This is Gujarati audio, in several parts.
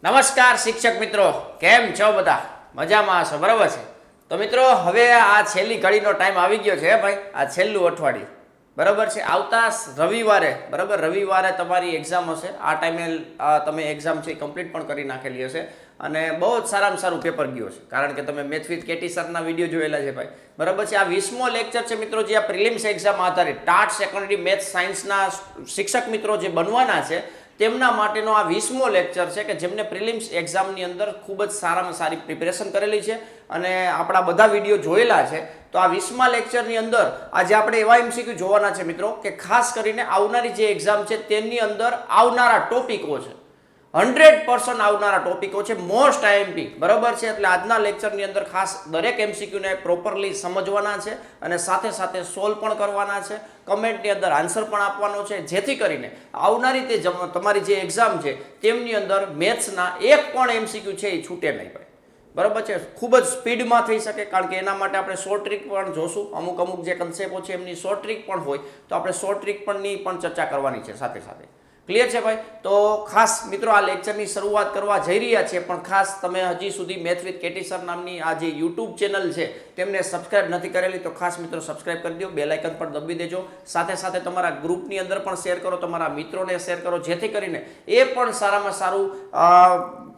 નમસ્કાર શિક્ષક મિત્રો, કેમ છો બધા? મજામાં હશો, બરાબર છે? તો મિત્રો હવે આ છેલ્લી ઘડીનો ટાઈમ આવી ગયો છે ભાઈ, આ છેલ્લું અઠવાડિયું, બરાબર છે? આવતા રવિવારે, બરાબર, રવિવારે તમારી એક્ઝામ હશે. આ ટાઈમે તમે એક્ઝામ છે કમ્પ્લીટ પણ કરી નાખેલી હશે અને બહુ જ સારામાં સારું પેપર ગયું છે, કારણ કે તમે મેથ વિથ કેટી સરના વિડીયો જોયેલા છે ભાઈ, બરાબર છે? આ 20મો લેક્ચર છે મિત્રો, જે આ પ્રિલિમ્સ એક્ઝામ આધારિત ટાટ સેકન્ડરી મેથ સાયન્સના શિક્ષક મિત્રો જે બનવાના છે તેમના માટેનો આ 20મો લેક્ચર છે કે જેમને પ્રિલિમ્સ એક્ઝામની અંદર ખૂબ જ સારામાં સારી પ્રિપેરેશન કરેલી છે અને આપણા બધા વિડીયો જોયેલા છે. તો આ 20મા લેક્ચરની અંદર આજે આપણે એવા એમસીક્યુ જોવાના છે મિત્રો કે ખાસ કરીને આવનારી જે એક્ઝામ છે તેની અંદર આવનારા ટોપિકો છે, 100% આવનારા ટોપિકો છે, મોસ્ટ આઈએમપી, બરાબર છે? એટલે આજના લેક્ચરની અંદર ખાસ દરેક એમસીક્યુને પ્રોપરલી સમજવાના છે અને સાથે સાથે સોલ્વ પણ કરવાના છે, કમેન્ટની અંદર આન્સર પણ આપવાનો છે, જેથી કરીને આવનારી તે તમારી જે એક્ઝામ છે તેમની અંદર મેથ્સના એક પણ એમસીક્યુ છે એ છૂટે નહીં ભાઈ, બરાબર છે? ખૂબ જ સ્પીડમાં થઈ શકે, કારણ કે એના માટે આપણે શોર્ટ ટ્રીક પણ જોશું. અમુક જે કન્સેપ્ટો છે એમની શોર્ટ ટ્રીક પણ હોય, તો આપણે શોર્ટ ટ્રીક પણની પણ ચર્ચા કરવાની છે સાથે સાથે. ક્લિયર છે ભાઈ? તો ખાસ મિત્રો આ લેક્ચરની શરૂઆત કરવા જઈ રહ્યા છીએ, પણ ખાસ તમે હજી સુધી મેથ વિથ કેટી સર નામની આ જે યુટ્યુબ ચેનલ છે તેમને સબસ્ક્રાઇબ નથી કરેલી તો ખાસ મિત્રો સબસ્ક્રાઇબ કરી દો, બેલ આઇકન પર દબી દેજો, સાથે સાથે તમારા ગ્રુપની અંદર પણ શેર કરો, તમારા મિત્રોને શેર કરો, જેથી કરીને એ પણ સારામાં સારું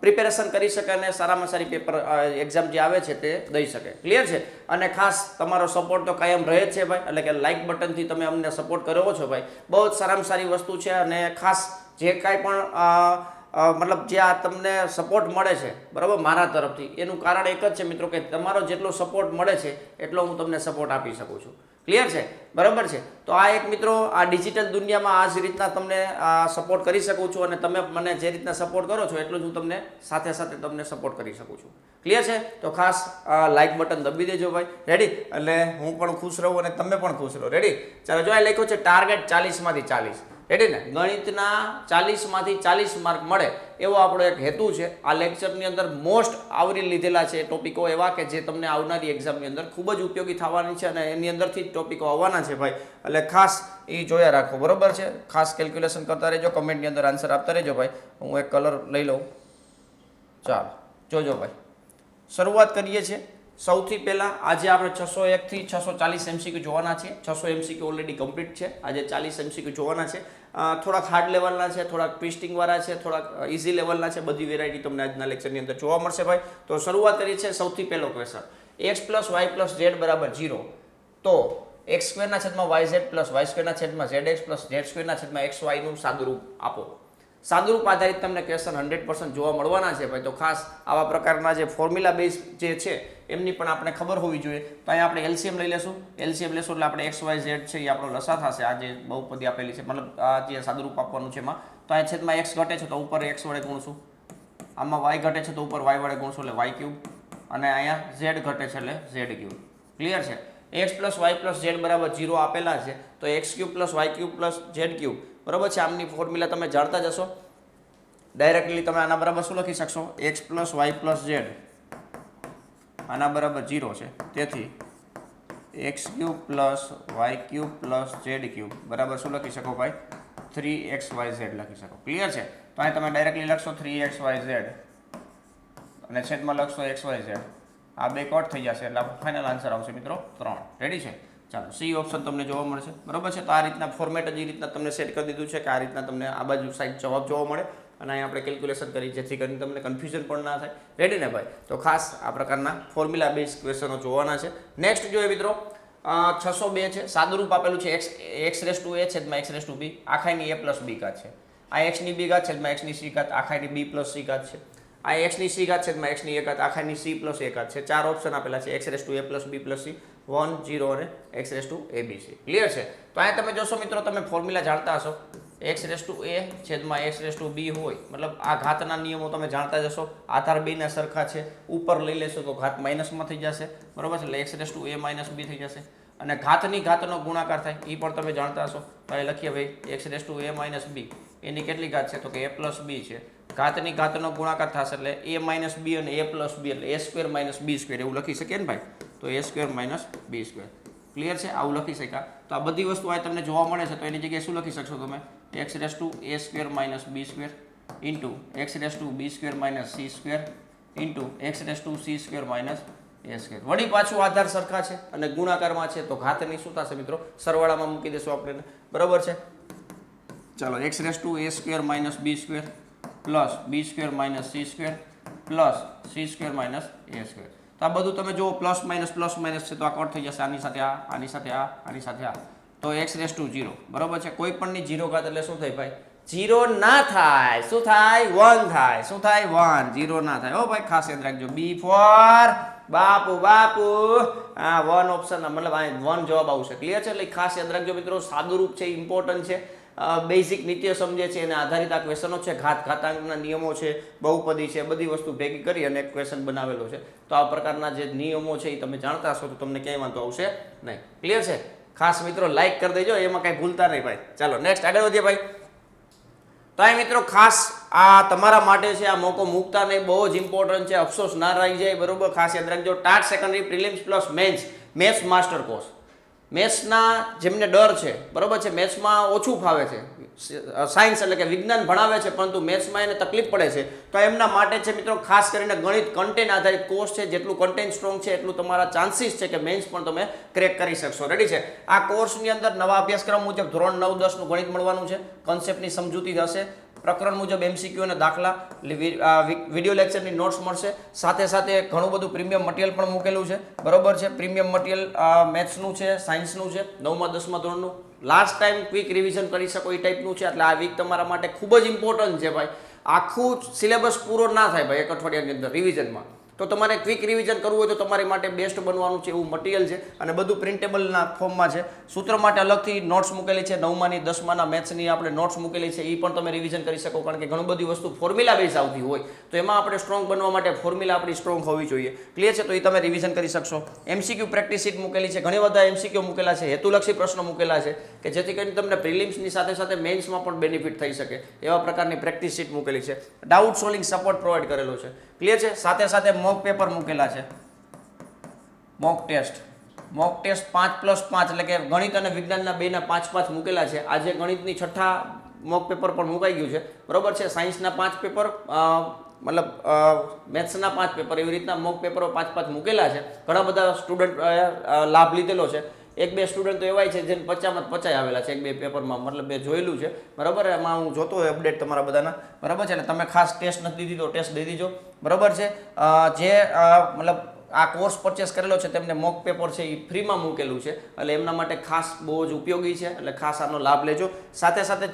પ્રિપેરેશન કરી શકે અને સારામાં સારી પેપર એક્ઝામ જે આવે છે તે દઈ શકે. ક્લિયર છે? અને ખાસ તમારો સપોર્ટ તો કાયમ રહે જ છે ભાઈ, એટલે કે લાઇક બટનથી તમે અમને સપોર્ટ કરો છો ભાઈ, બહુ જ સારામાં સારી વસ્તુ છે. અને ખાસ જે કાંઈ પણ મતલબ જે આ તમને સપોર્ટ મળે છે, બરાબર, મારા તરફથી, એનું કારણ એક જ છે મિત્રો કે તમારો જેટલો સપોર્ટ મળે છે એટલો હું તમને સપોર્ટ આપી શકું છું. ક્લિયર છે? બરાબર છે? તો આ એક મિત્રો આ ડિજિટલ દુનિયામાં આ જ રીતના તમને સપોર્ટ કરી શકું છું અને તમે મને જે રીતના સપોર્ટ કરો છો એટલું જ હું તમને સાથે સાથે તમને સપોર્ટ કરી શકું છું. ક્લિયર છે? તો ખાસ લાઇક બટન દબી દેજો ભાઈ. રેડી? એટલે હું પણ ખુશ રહું અને તમે પણ ખુશ રહો. રેડી? ચાલો, જો આ લખ્યું છે ટાર્ગેટ 40માંથી 40. રેડી ને? ગણિતના 40માંથી 40 માર્ક મળે એવો આપણો એક હેતુ છે. આ લેક્ચરની અંદર મોસ્ટ આવરી લીધેલા છે ટોપિકો એવા કે જે તમને આવનારી એક્ઝામની અંદર ખૂબ જ ઉપયોગી થવાની છે અને એની અંદરથી જ ટોપિકો આવવાના છે ભાઈ, એટલે ખાસ એ જોયા રાખો, બરોબર છે? ખાસ કેલ્ક્યુલેશન કરતા રહેજો, કમેન્ટની અંદર આન્સર આપતા રહેજો ભાઈ. હું એક કલર લઈ લઉં. ચાલો જોજો ભાઈ, શરૂઆત કરીએ છીએ. સૌથી પહેલાં આજે આપણે 601 થી 640 એમસીક્યુ જોવાના છે. 600 એમસીક્યુ ઓલરેડી કમ્પ્લીટ છે, આજે 40 એમસીક્યુ જોવાના છે. થોડાક હાર્ડ લેવલના છે, થોડાક ટ્વિસ્ટિંગવાળા છે, થોડાક ઇઝી લેવલના છે. બધી વેરાયટી તમને આજના લેક્ચરની અંદર જોવા મળશે ભાઈ. તો શરૂઆત કરીએ છીએ. સૌથી પહેલો ક્વેશ્ચન, x + y + z = 0, તો x² / yz + y² / zx + z² / xy નું સાદુરૂપ આપો. સાદુરૂપ આધારિત તમને ક્વેશ્ચન 100% જોવા મળવાના છે ભાઈ. તો ખાસ આવા પ્રકારના જે ફોર્મ્યુલા બેઝ જે છે એમની પણ આપણે ખબર હોવી જોઈએ. તો અહીંયા આપણે એલસીએમ લઈ લેશું. એલસીએમ લેશું એટલે આપણે x y z છે એ આપણો લસા થશે. આ જે બહુપદી આપેલી છે, મતલબ આ જે સાદુરૂપ આપવાનું છે એમાં, તો અહીંયા છેદમાં x ઘટે છે તો ઉપર x વડે ગુણશું, આમાં y ઘટે છે તો ઉપર y વડે ગુણશું એટલે y³ અને અહીંયા z ઘટે છે એટલે z³. ક્લિયર છે? x + y + z = 0 આપેલા છે તો x³ + y³ + z³, બરાબર છે? આમની ફોર્મ્યુલા તમે જાણતા જશો. ડાયરેક્ટલી તમે આના બરાબર શું લખી શકશો? x + y + z આના બરાબર 0 છે, તેથી x³ + y³ + z³ બરાબર શું લખી શકો ભાઈ? 3xyz લખી શકો. ક્લિયર છે? તો અહીં તમે ડાયરેક્ટલી લખશો 3xyz અને છેદમાં લખશો xyz. આ બે કટ થઈ જશે એટલે ફાઇનલ આન્સર આવશે મિત્રો 3. રેડી છે? ચાલો, સી ઓપ્શન તમને જોવા મળશે, બરાબર છે? તો આ રીતના ફોર્મેટ જ એ રીતના તમને સેટ કરી દીધું છે કે આ રીતના તમને આ બાજુ સાઈડ જવાબ જોવા મળે અને અહીં આપણે કેલ્ક્યુલેશન કરી જેથી કરીને તમને કન્ફ્યુઝન પણ ના થાય. રેડી ને ભાઈ? તો ખાસ આ પ્રકારના ફોર્મ્યુલા બેઝ ક્વેશ્ચનો જોવાના છે. નેક્સ્ટ જોઈએ મિત્રો, 602 છે. સાદુરૂપ આપેલું છે x⁴a / x⁵b આખાની a + b ઘાત છે. આ x ની b ઘાત છેદમાં x ની c ઘાત આખાની b + c ઘાત છે. આ x ની c ઘાત છેદમાં x ની a ઘાત આખાની c + a ઘાત છે. 4 ઓપ્શન આપેલા છે, x⁴a + b + c, 1, 0 અને x⁴abc. ક્લિયર છે? તો અહીંયા તમે જોશો મિત્રો, તમે ફોર્મ્યુલા જાણતા હશો, x⁴a છેદમાં x⁴b હોય, મતલબ આ ઘાતના નિયમો તમે જાણતા જશો. આધાર બેના સરખા છે, ઉપર લઈ લેશો તો ઘાત માઇનસમાં થઈ જશે, બરાબર છે? એટલે x⁴a - b થઈ જશે. અને ઘાતની ઘાતનો ગુણાકાર થાય એ પણ તમે જાણતા હશો. તો અહીં લખીએ ભાઈ x⁴a - b એની કેટલી ઘાત છે? તો કે a + b છે. ઘાતની ઘાતનો ગુણાકાર થશે એટલે a - b અને a + b એટલે a² - b² એવું લખી શકીએ ને ભાઈ? તો a² - b². ક્લિયર છે? આવું લખી શકાય. તો આ બધી વસ્તુ આ તમને જોવા મળે છે તો એની જગ્યાએ શું લખી શકશો તમે? x⁴a² - b² into X raise to B square minus C square into X raise to C square minus A square. વળી પાછું આધાર સરખા છે અને ગુણાકારમાં છે તો ઘાતની શું થશે મિત્રો? સરવાળામાં મૂકી દેશું આપણે, બરોબર છે. ચાલો X raise to A square minus B square plus B square minus C square plus C square minus A square. તો આ બધું તમે જુઓ પ્લસ માઇનસ છે તો આ કટ થઈ જશે, આની સાથે આ, આની સાથે આ, આની સાથે આ, તો એક્સ રેસ ટુ 0, બરોબર છે. કોઈ પણની 0 ઘાત એટલે શું થાય ભાઈ? 0 ના થાય. શું થાય? 1 થાય. શું થાય? 1. 0 ના થાય. ઓ ભાઈ ખાસ યાદ રાખજો. બી ફોર બાપુ આ 1 ઓપ્શન, મતલબ આ 1 જવાબ આવશે. ક્લિયર છે? એટલે ખાસ યાદ રાખજો મિત્રો, સાદું રૂપ છે, ઇમ્પોર્ટન્ટ છે, બેઝિક નિત્ય સમજે છે એને આધારિત આ ક્વેશ્ચનો છે. ઘાતાંકના નિયમો છે, બહુપદી છે, બધી વસ્તુ ભેગી કરી અને એક ક્વેશ્ચન બનાવેલો છે. તો આ પ્રકારના જે નિયમો છે એ તમે જાણતા હશો તો તમને ક્યાંય વાંધો આવશે નહીં. ક્લિયર છે? ખાસ મિત્રો લાઈક કરી દેજો, એમાં કાંઈ ભૂલતા નહીં ભાઈ. ચાલો નેક્સ્ટ આગળ વધીએ ભાઈ. તો આ મિત્રો ખાસ આ તમારા માટે છે, આ મોકો મૂકતા નહીં, બહુ જ ઇમ્પોર્ટન્ટ છે, અફસોસ ના રહી જાય, બરોબર. ખાસ યાદ રાખજો, TAT secondary prelims plus mains maths master course. મેથ્સના જેમને ડર છે, બરોબર છે, મેથ્સમાં ઓછું ફાવે છે, સાયન્સ એટલે કે વિજ્ઞાન ભણાવે છે પરંતુ મેથ્સમાં એને તકલીફ પડે છે, તો એમના માટે છે મિત્રો ખાસ કરીને ગણિત કન્ટેન્ટ આધારિત કોર્સ છે. જેટલું કન્ટેન્ટ સ્ટ્રોંગ છે એટલું તમારા ચાન્સીસ છે કે મેન્સ પણ તમે ક્રેક કરી શકશો. રેડી છે? આ કોર્સની અંદર નવા અભ્યાસક્રમ મુજબ ધોરણ 9, 10 નું ગણિત મળવાનું છે, કન્સેપ્ટની સમજૂતી થશે, પ્રકરણ મુજબ MCQ અને દાખલા, વિડીયો લેક્ચરની નોટ્સ મળશે, સાથે સાથે ઘણું બધું પ્રીમિયમ મટીરિયલ પણ મૂકેલું છે, બરોબર છે. પ્રીમિયમ મટીરિયલ મેથ્સનું છે, સાયન્સનું છે, 9મા 10મા ધોરણનું. લાસ્ટ ટાઈમ ક્વિક રિવિઝન કરી શકો એ ટાઈપનું છે. એટલે આ વીક તમારા માટે ખૂબ જ ઇમ્પોર્ટન્ટ છે ભાઈ. આખું સિલેબસ પૂરો ના થાય ભાઈ એક અઠવાડિયાની અંદર રિવિઝનમાં, તો તમારે ક્વિક રિવિઝન કરવું હોય તો તમારી માટે બેસ્ટ બનવાનું છે એવું મટીરિયલ છે અને બધું પ્રિન્ટેબલના ફોર્મમાં છે. સૂત્ર માટે અલગથી નોટ્સ મૂકેલી છે, 9માની 10માના મેથ્સની આપણે નોટ્સ મૂકેલી છે, એ પણ તમે રિવિઝન કરી શકો. કારણ કે ઘણી બધી વસ્તુ ફોર્મ્યુલા બેઝ આવતી હોય તો એમાં આપણે સ્ટ્રોંગ બનવા માટે ફોર્મ્યુલા આપણી સ્ટ્રોંગ હોવી જોઈએ. ક્લિયર છે? તો એ તમે રિવિઝન કરી શકશો. MCQ પ્રેક્ટિસ શીટ મૂકેલી છે, ઘણી બધા MCQ મૂકેલા છે, હેતુલક્ષી પ્રશ્નો મૂકેલા છે કે જેથી કરીને તમને પ્રિલિમ્સની સાથે સાથે મેઇન્સમાં પણ બેનિફિટ થઈ શકે એવા પ્રકારની પ્રેક્ટિસ શીટ મૂકેલી છે. ડાઉટ સોલ્વિંગ સપોર્ટ પ્રોવાઈડ કરેલો છે. ક્લિયર છે? સાથે સાથે મોક પેપર મૂકેલા છે, મોક ટેસ્ટ 5+5 એટલે કે ગણિત અને વિજ્ઞાનના બેના 5-5 મૂકેલા છે. આજે ગણિતની 6થા મોક પેપર પણ મુકાઈ ગયું છે, બરોબર છે. સાયન્સના 5 પેપર, મતલબ મેથ્સના 5 પેપર, એવી રીતના મોક પેપરો 5-5 મૂકેલા છે. ઘણા બધા સ્ટુડન્ટ લાભ લીધેલો છે. 1-2 સ્ટુડન્ટ તો એવાય છે જેને 50 આવેલા છે 1-2 પેપરમાં, મતલબ મેં જોયેલું છે, બરાબર. એમાં હું જોતો હોય અપડેટ તમારા બધાના, બરાબર છે. એટલે તમે ખાસ ટેસ્ટ નથી દીધી તો ટેસ્ટ દઈ દીજો, બરાબર છે. જે મતલબ આ કોર્સ પરચેસ કરેલો છે તેમને મોક પેપર છે એ ફ્રીમાં મૂકેલું છે, એટલે એમના માટે ખાસ બહુ જ ઉપયોગી છે, એટલે ખાસ આનો લાભ લેજો. સાથે સાથે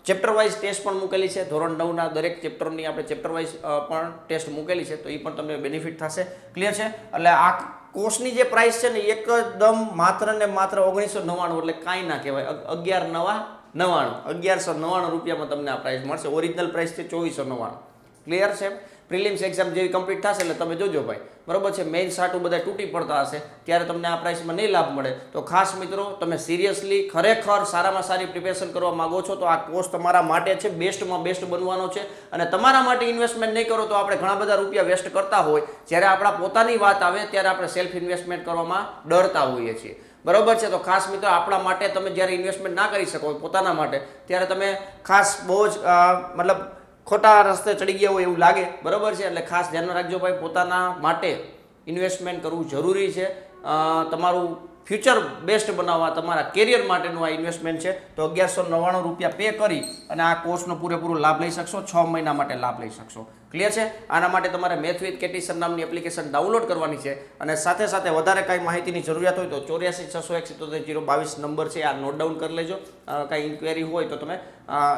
ચેપ્ટર વાઇઝ ટેસ્ટ પણ મૂકેલી છે. ધોરણ 9ના દરેક ચેપ્ટરની આપણે ચેપ્ટર વાઇઝ પણ ટેસ્ટ મૂકેલી છે, તો એ પણ તમને બેનિફિટ થશે. ક્લિયર છે? એટલે આ કોર્સની જે પ્રાઇસ છે ને એકદમ માત્ર ને માત્ર 1999, એટલે કાંઈ ના કહેવાય. 1199 રૂપિયામાં તમને આ પ્રાઇસ મળશે. ઓરિજિનલ પ્રાઇસ છે 2499. ક્લિયર છે? પ્રિલિમ્સ એક્ઝામ જેવી કમ્પ્લીટ થશે એટલે તમે જોજો ભાઈ, બરોબર છે. મેઇન સાટું બધા તૂટી પડતા હશે ત્યારે તમને આ પ્રાઇસમાં નહીં લાભ મળે. તો ખાસ મિત્રો તમે સિરિયસલી ખરેખર સારામાં સારી પ્રિપેરેશન કરવા માંગો છો તો આ કોર્સ તમારા માટે છે, બેસ્ટમાં બેસ્ટ બનવાનો છે. અને તમારા માટે ઇન્વેસ્ટમેન્ટ નહીં કરો તો આપણે ઘણા બધા રૂપિયા વેસ્ટ કરતા હોય, જ્યારે આપણા પોતાની વાત આવે ત્યારે આપણે સેલ્ફ ઇન્વેસ્ટમેન્ટ કરવામાં ડરતા હોઈએ છીએ, બરોબર છે. તો ખાસ મિત્રો આપણા માટે તમે જ્યારે ઇન્વેસ્ટમેન્ટ ના કરી શકો પોતાના માટે, ત્યારે તમે ખાસ બહુ જ મતલબ ખોટા રસ્તે ચડી ગયા હોય એવું લાગે, બરોબર છે. એટલે ખાસ ધ્યાન રાખજો ભાઈ, પોતાના માટે ઇન્વેસ્ટમેન્ટ કરવું જરૂરી છે. તમારું ફ્યુચર બેસ્ટ બનાવવા, તમારા કેરિયર માટેનું આ ઇન્વેસ્ટમેન્ટ છે. તો 1199 રૂપિયા પે કરી અને આ કોર્સનો પૂરેપૂરો લાભ લઈ શકશો, 6 મહિના માટે લાભ લઈ શકશો. ક્લિયર છે? આના માટે તમારે મેથ વિથ કેટી સર નામની એપ્લિકેશન ડાઉનલોડ કરવાની છે. અને સાથે સાથે વધારે કાંઈ માહિતીની જરૂરિયાત હોય તો 84 601 77 નંબર છે, આ નોટ ડાઉન કરી લેજો. કાંઈ ઇન્ક્વાયરી હોય તો તમે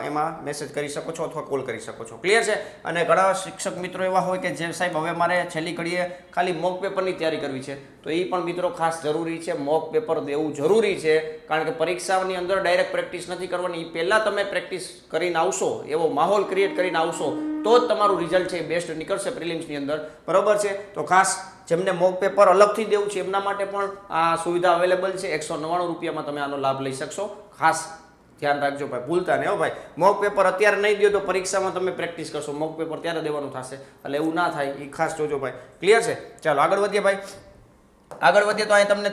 એમાં મેસેજ કરી શકો છો અથવા કોલ કરી શકો છો. ક્લિયર છે? અને ઘણા શિક્ષક મિત્રો એવા હોય કે જે સાહેબ હવે મારે છેલ્લી ઘડીએ ખાલી મોક પેપરની તૈયારી કરવી છે, તો એ પણ મિત્રો ખાસ જરૂરી છે. મોક પેપર દેવું જરૂરી છે, કારણ કે પરીક્ષાની અંદર ડાયરેક્ટ પ્રેક્ટિસ નથી કરવાની. એ પહેલાં તમે પ્રેક્ટિસ કરીને આવશો, એવો માહોલ ક્રિએટ કરીને આવશો તો જ તમારું રિઝલ્ટ છે એ બેસ્ટ નીકળશે પ્રિલિમ્સની અંદર, બરોબર છે. તો ખાસ જેમને મોક પેપર અલગથી દેવું છે એમના માટે પણ આ સુવિધા અવેલેબલ છે. 199 રૂપિયામાં તમે આનો લાભ લઈ શકશો. ખાસ ધ્યાન રાખજો ભાઈ, ભૂલતા નહીં હો ભાઈ. મોક પેપર અત્યારે નહીં દો તો પરીક્ષામાં તમે પ્રેક્ટિસ કરશો, મોક પેપર ત્યારે દેવાનું થશે, એટલે એવું ના થાય, એ ખાસ જોજો ભાઈ. ક્લિયર છે? ચાલો આગળ વધીએ ભાઈ. આગળ વધીએ તો અહીં તમને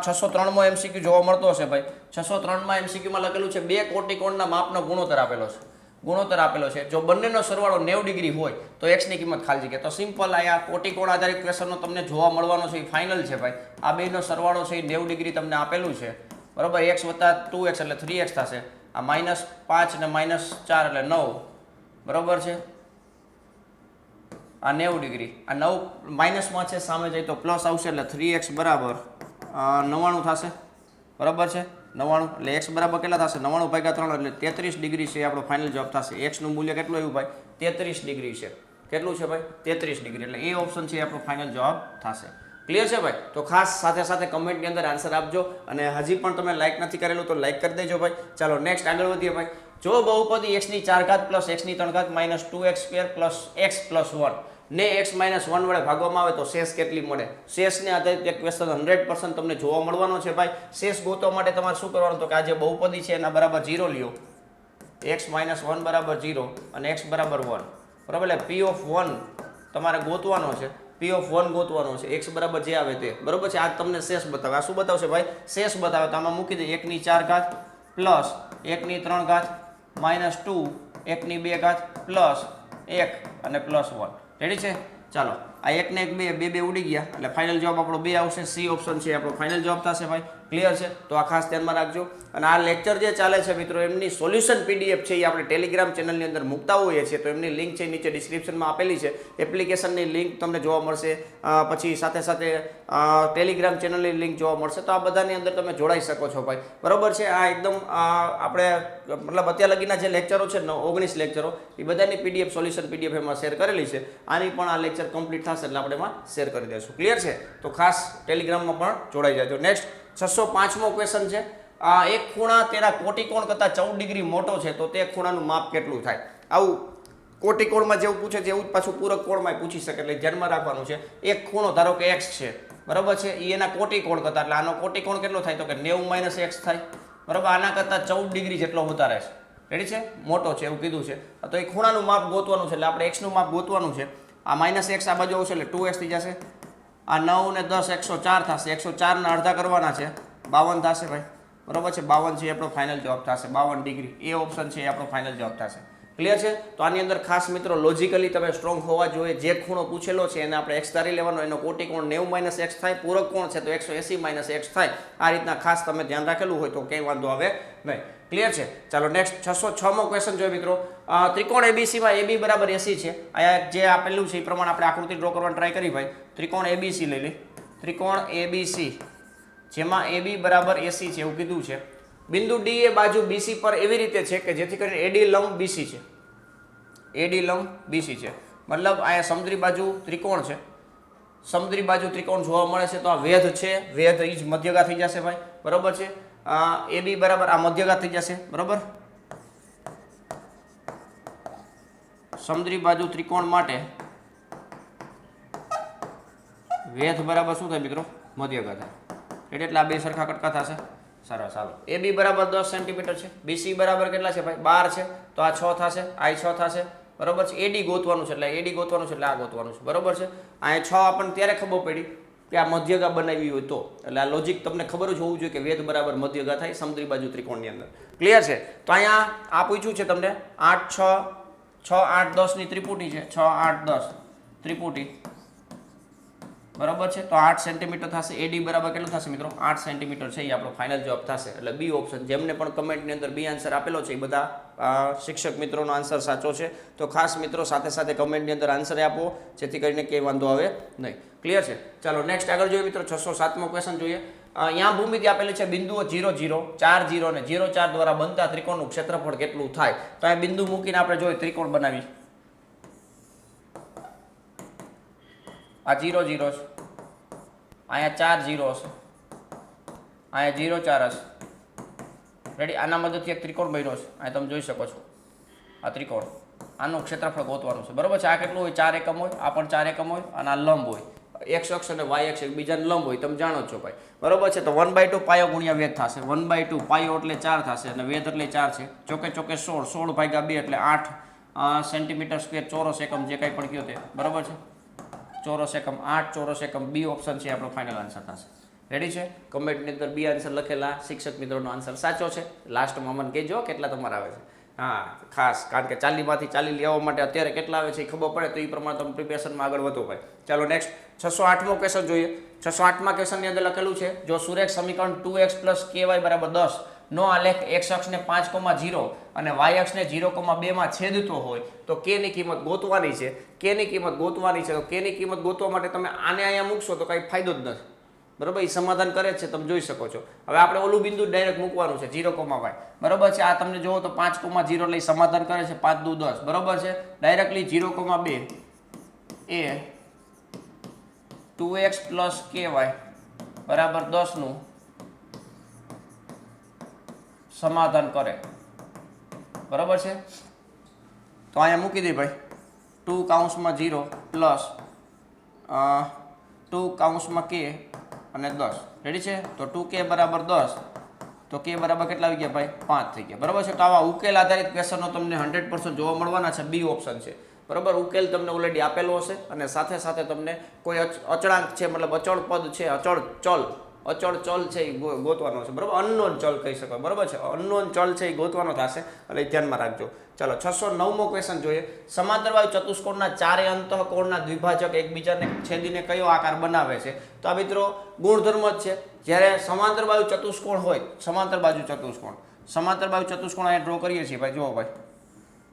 603માં MCQ જોવા મળતો હશે ભાઈ. 603માં MCQમાં લખેલું છે 2 કોટિકોણના માપનો ગુણોત્તર આપેલો છે, ગુણોત્તર આપેલો છે. જો બંનેનો સરવાળો 90 ડિગ્રી હોય તો એક્સની કિંમત ખાલી જગ્યા. તો સિમ્પલ આ કોટિકોણ આધારિત ક્વેશ્ચનનો તમને જોવા મળવાનો છે એ ફાઇનલ છે ભાઈ. આ બેનો સરવાળો છે એ 90 ડિગ્રી તમને આપેલું છે બરાબર. x વત્તા 2x એટલે 3x થશે. આ -5 ને -4 એટલે 9 બરાબર છે. આ 90 ડિગ્રી, આ 9 માઇનસમાં છે, સામે જાય તો પ્લસ આવશે એટલે 3x બરાબર 99 થશે બરાબર છે. 99 એટલે x બરાબર કેટલા થશે? 99 ભાગ્યા 3 એટલે 33 ડિગ્રી છે આપણો ફાઇનલ જવાબ થશે. x નું મૂલ્ય કેટલું આવ્યું ભાઈ? 33 ડિગ્રી છે. કેટલું છે ભાઈ? 33 ડિગ્રી. એટલે એ ઓપ્શન છે આપણો ફાઇનલ જવાબ થશે. ક્લિયર છે ભાઈ? તો ખાસ સાથે સાથે કમેન્ટની અંદર આન્સર આપજો અને હજી પણ તમે લાઇક નથી કરેલું તો લાઇક કરી દેજો ભાઈ. ચાલો નેક્સ્ટ આગળ વધીએ ભાઈ. જો બહુપદી x ની 4 ઘાત પ્લસ x ની 3 ઘાત minus 2x square plus x plus 1 ને x માઇનસ 1 વડે ભાગવામાં આવે તો શેષ કેટલી મળે? શેષને આધારિત એક ક્વેશ્ચન 100% તમને જોવા મળવાનો છે ભાઈ. શેષ ગોતવા માટે તમારે શું કરવાનું? તો કે આ જે બહુપદી છે એના બરાબર 0 લ્યો. x માઇનસ 1 બરાબર 0 અને x બરાબર 1 બરાબર. એટલે p ઓફ 1 તમારે ગોતવાનો છે. p ઓફ 1 ગોતવાનો છે. x બરાબર જે આવે તે બરાબર છે. આ તમને શેષ બતાવે. આ શું બતાવશે ભાઈ? શેષ બતાવે. તો આમાં મૂકી દે 1 ની 4 ઘાત પ્લસ 1 ની 3 ઘાત માઇનસ 2 1 ની 2 ઘાત પ્લસ 1 અને પ્લસ 1. રેડી છે? ચાલો આ 1 ને 1 2 2 ઉડી ગયા એટલે ફાઇનલ જવાબ આપણો 2 આવશે. સી ઓપ્શન છે આપણો ફાઇનલ જવાબ થશે ભાઈ. ક્લિયર છે? તો આ ખાસ ધ્યાનમાં રાખજો. અને આ લેક્ચર જે ચાલે છે મિત્રો એમની સોલ્યુશન પીડીએફ છે એ આપણે ટેલિગ્રામ ચેનલની અંદર મૂકતા હોઈએ છીએ. તો એમની લિંક છે નીચે ડિસ્ક્રિપ્શનમાં આપેલી છે. એપ્લિકેશનની લિંક તમને જોવા મળશે, પછી સાથે સાથે ટેલિગ્રામ ચેનલની લિંક જોવા મળશે. તો આ બધાની અંદર તમે જોડાઈ શકો છો ભાઈ. બરાબર છે? આ એકદમ આપણે મતલબ અત્યાર લગીના જે લેક્ચરો છે 19 લેક્ચરો એ બધાની પીડીએફ સોલ્યુશન પીડીએફ એમાં શેર કરેલી છે. આની પણ આ લેક્ચર કમ્પ્લીટ થશે એટલે આપણે એમાં શેર કરી દઈશું. ક્લિયર છે? તો ખાસ ટેલિગ્રામમાં પણ જોડાઈ જાજો. નેક્સ્ટ 605મો ક્વેશ્ચન છે. એક ખૂણા તેના કોટિકોણ કરતાં 14 ડિગ્રી મોટો છે તો તે ખૂણાનું માપ કેટલું થાય? આવું કોટિકોણમાં જેવું પૂછે છે એવું જ પાછું પૂરક કોણમાં પૂછી શકે એટલે ધ્યાનમાં રાખવાનું છે. એક ખૂણો ધારો કે x છે બરાબર છે, એ એના કોટિકોણ કરતાં એટલે આનો કોટિકોણ કેટલો થાય? તો કે 90 - x થાય બરાબર. આના કરતાં 14 ડિગ્રી જેટલો વધારે છે. રેડી છે? મોટો છે એવું કીધું છે. તો એ ખૂણાનું માપ ગોતવાનું છે એટલે આપણે x નું માપ ગોતવાનું છે. આ -x આ બાજુ આવશે એટલે 2x થઈ જશે. આ 9 ને 10 104 થશે. 104 ના અડધા કરવાના છે 52 થશે ભાઈ બરાબર છે. 52 છે આપણો ફાઇનલ જવાબ થશે. 52 ડિગ્રી એ ઓપ્શન છે એ આપણો ફાઇનલ જવાબ થશે. ક્લિયર છે? તો આની અંદર ખાસ મિત્રો લોજિકલી તમે સ્ટ્રોંગ હોવા જોઈએ. જે ખૂણો પૂછેલો છે એને આપણે x ધારી લેવાનો. એનો કોટિકોણ 90 - x થાય. પૂરક કોણ છે તો 180 - x થાય. આ રીતના ખાસ તમે ધ્યાન રાખેલું હોય તો કંઈ વાંધો આવે નહીં. ક્લિયર છે? ચાલો નેક્સ્ટ 606મો ક્વેશ્ચન જોઈએ મિત્રો. ત્રિકોણ ABC માં AB બરાબર 80 છે. અહીંયા જે આપેલું છે એ પ્રમાણે આપણે આકૃતિ ડ્રો કરવાની ટ્રાય કરી ભાઈ. ત્રિકોણ ABC લઈ લે. ત્રિકોણ ABC જેમાં AB બરાબર 80 છે એવું કીધું છે. બિંદુ D એ બાજુ BC પર એવી રીતે છે કે જેથી કરીને AD લંબ BC છે. AD લંબ BC છે મતલબ અહીંયા સમુદ્રી બાજુ ત્રિકોણ છે. સમુદ્રી બાજુ ત્રિકોણ જોવા મળે છે તો આ વેધ છે. વેધ ઈ જ મધ્યગા થઈ જશે ભાઈ બરાબર છે. AB બરાબર આ મધ્યગા થઈ જશે બરાબર. સમુદ્રી બાજુ ત્રિકોણ માટે વેધ બરાબર શું થાય મિત્રો? મધ્યગા થાય. એટલે આ બે સરખા કટકા થશે. સરસ. ચાલો AB બરાબર 10 સેન્ટીમીટર છે. BC બરાબર કેટલા છે ભાઈ? 12 છે. તો આ 6 થશે. આ 6 થશે બરાબર છે. AD ગોતવાનું છે એટલે AD ગોતવાનું છે એટલે આ ગોતવાનું છે બરાબર છે. આ 6 આપણને ત્યારે ખબર પડી કે આ મધ્યગા બનાવી હોય તો. એટલે આ લોજિક તમને ખબર જ હોવું જોઈએ કે વેધ બરાબર મધ્યગા થાય સમુદ્રી બાજુ ત્રિકોણની અંદર. ક્લિયર છે? તો અહીંયા આ પૂછ્યું છે તમને 8 6 6 8 10 ની ત્રિપુટી છે. 6 8 10 ત્રિપુટી બરાબર છે. તો 8 સેન્ટીમીટર થશે. AD બરાબર કેટલું થશે મિત્રો? 8 સેન્ટીમીટર છે એ આપણો ફાઇનલ જવાબ થશે. એટલે બી ઓપ્શન. જેમને પણ કમેન્ટની અંદર બી આન્સર આપેલો છે એ બધા શિક્ષક મિત્રોનો આન્સર સાચો છે. તો ખાસ મિત્રો સાથે સાથે કમેન્ટની અંદર આન્સર આપો જેથી કરીને કંઈ વાંધો આવે નહીં. ક્લિયર છે? ચાલો નેક્સ્ટ આગળ જોઈએ મિત્રો. 607મો ક્વેશ્ચન જોઈએ. અહીંયા ભૂમિતિ આપેલી છે બિંદુઓ 0 0 4 0 અને 0 4 દ્વારા બનતા ત્રિકોણનું ક્ષેત્રફળ કેટલું થાય? તો આ બિંદુ મૂકીને આપણે જોઈએ ત્રિકોણ બનાવી. આ 0 0 છે. અહીંયા 4 0 હશે. અહીંયા 0 4 હશે. રેડી? આના મદદથી એક ત્રિકોણ બન્યો છે. અહીંયા તમે જોઈ શકો છો આ ત્રિકોણ. આનું ક્ષેત્રફળ ગોતવાનું છે બરાબર છે. આ કેટલું હોય? 4 એકમ હોય. આ પણ 4 એકમ હોય અને આ લંબ હોય. x અક્ષ અને y અક્ષ એકબીજાને લંબ હોય. તમે જાણો છો ભાઈ બરાબર છે. તો 1/2 પાયો ગુણ્યા વેધ થશે. 1/2 પાયો એટલે 4 થશે અને વેધ એટલે 4 છે. ચોકે ચોકે 16 16 ભાગ્યા 2 એટલે 8 સેન્ટીમીટર સ્ક્વેર ચોરસ એકમ જે કંઈ પણ કયો તે બરાબર છે. ચોરસ એકમ 8 ચોરસ એકમ. બી ઓપ્શન છે આપણો ફાઇનલ આન્સર થશે. રેડી છે? કમેન્ટની અંદર બી આન્સર લખેલા શિક્ષક મિત્રોનો આન્સર સાચો છે. લાસ્ટમાં મને કહેજો કેટલા તમારા આવે છે. હા ખાસ, કારણ કે 40માંથી 40 લેવા માટે અત્યારે કેટલા આવે છે એ ખબર પડે તો એ પ્રમાણે તમે પ્રિપેરેશનમાં આગળ વધો ભાઈ. ચાલો નેક્સ્ટ 608મો ક્વેશ્ચન જોઈએ. 608મા ક્વેશ્ચનની અંદર લખેલું છે, જો સુરેખ સમીકરણ 2x + ky = 10 નો આલેખ x અક્ષને 5,0 અને y અક્ષને 0,2 માં છેદતો હોય તો k ની કિંમત ગોતવાની છે. k ની કિંમત ગોતવાની છે તો k ની કિંમત ગોતવા માટે તમે આને અહીંયા મૂકશો તો કંઈ ફાયદો જ નથી. બરોબર, એ સમાધાન કરે છે, તમે જોઈ શકો છો. હવે આપણે ઓલું બિંદુ ડાયરેક્ટ મૂકવાનું છે 0,y. બરોબર છે, આ તમને જોવો તો 5,0 લઈ સમાધાન કરે છે, 5 દુ 10. બરોબર છે, ડાયરેક્ટલી 0,2 એ 2x + ky = 10 નું સમાધાન કરે. બરોબર છે, તો અહીંયા મૂકી દે ભાઈ 2 + 2 k અને 10. રેડી છે, તો 2k = 10 તો k બરાબર કેટલા આવી ગયા ભાઈ? 5 થઈ ગયા. બરાબર છે, તો આવા ઉકેલ આધારિત ક્વેશ્ચનો તમને 100% જોવા મળવાના છે. બી ઓપ્શન છે. બરાબર, ઉકેલ તમને ઓલરેડી આપેલો હશે અને સાથે સાથે તમને કોઈ અચળાંક છે, મતલબ અચળ પદ છે, અચળ ચલ છે એ ગોતવાનો છે. બરાબર, અનનોન ચલ કહી શકાય. બરાબર છે, અનનોન ચલ છે એ ગોતવાનો થશે એટલે ધ્યાનમાં રાખજો. ચાલો 609મો ક્વેશ્ચન જોઈએ. સમાંતર બાજુ ચતુષ્કોણના ચારે અંતઃકોણના દ્વિભાજક એકબીજાને છેદીને કયો આકાર બનાવે છે? તો આ મિત્રો ગુણધર્મ જ છે. જ્યારે સમાંતર બાજુ ચતુષ્કોણ હોય, સમાંતર બાજુ ચતુષ્કોણ અહીંયા ડ્રો કરીએ છીએ ભાઈ. જુઓ ભાઈ,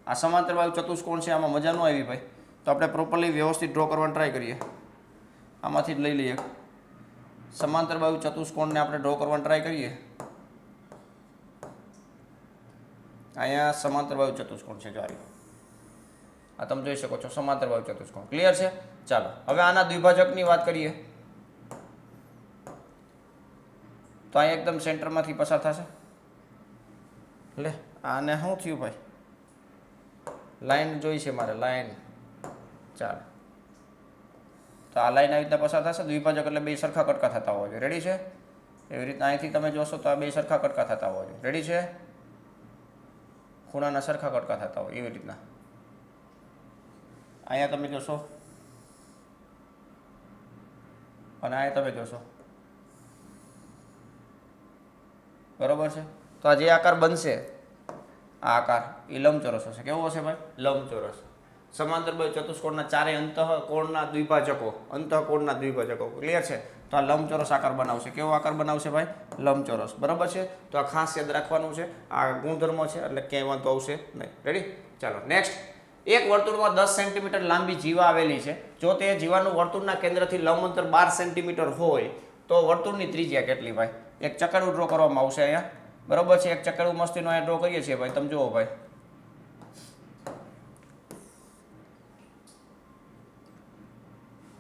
આ સમાંતર બાજુ ચતુષ્કોણ છે, આમાં મજા ન આવી ભાઈ, તો આપણે પ્રોપરલી વ્યવસ્થિત ડ્રો કરવાનો ટ્રાય કરીએ. આમાંથી જ લઈ લઈએ. સમાંતર બાજુ ચતુષ્કોણને આપણે ડ્રો કરવાનો ટ્રાય કરીએ. અહીંયા સમાંતર બાજુ ચતુષ્કોણ છે, જો આ તમે જોઈ શકો છો, સમાંતર બાજુ ચતુષ્કોણ. ક્લિયર છે? ચાલો હવે આના દ્વિભાજકની વાત કરીએ તો અહીંયા એકદમ સેન્ટરમાંથી પસાર થશે. લે આને શું થયું ભાઈ? લાઈન જોઈ છે મારે, લાઈન. ચાલો, તો આ લાઈન આવી રીતના પસાર થશે. દ્વિભાજક એટલે બે સરખા કટકા થતા હોવા જોઈએ. રેડી છે? એવી રીતના અહીંથી તમે જોશો તો આ બે સરખા કટકા થતા હોવા જોઈએ. રેડી છે? ખૂણાના સરખા કટકા થતા હોય એવી રીતના. અહીંયા તમે જોશો અને અહીંયા તમે જોશો. બરોબર છે, તો આ જે આકાર બનશે, આ આકાર એ લંબચોરસ હશે. કેવો હશે ભાઈ? લંબચોરસ. સમાંતર બાજુ ચતુષ્કોણના ચારે અંતઃકોણના દ્વિભાજકો. ક્લિયર છે? તો આ લંબચોરસ આકાર બનાવશે. કેવો આકાર બનાવશે ભાઈ? લંબચોરસ. બરાબર છે, તો આ ખાસ યાદ રાખવાનું છે. આ ગુણધર્મો છે એટલે ક્યાંય વાંધો આવશે નહીં. રેડી? ચાલો નેક્સ્ટ. એક વર્તુળમાં 10 સેન્ટીમીટર લાંબી જીવા આવેલી છે. જો તે જીવાનું વર્તુળના કેન્દ્રથી લંબ અંતર 12 સેન્ટીમીટર હોય તો વર્તુળની ત્રિજ્યા કેટલી ભાઈ? એક ચક્કરડું ડ્રો કરવામાં આવશે અહીંયા. બરોબર છે, એક ચક્કરડું મસ્તીનો અહીંયા ડ્રો કરીએ છીએ ભાઈ. તમે જુઓ ભાઈ,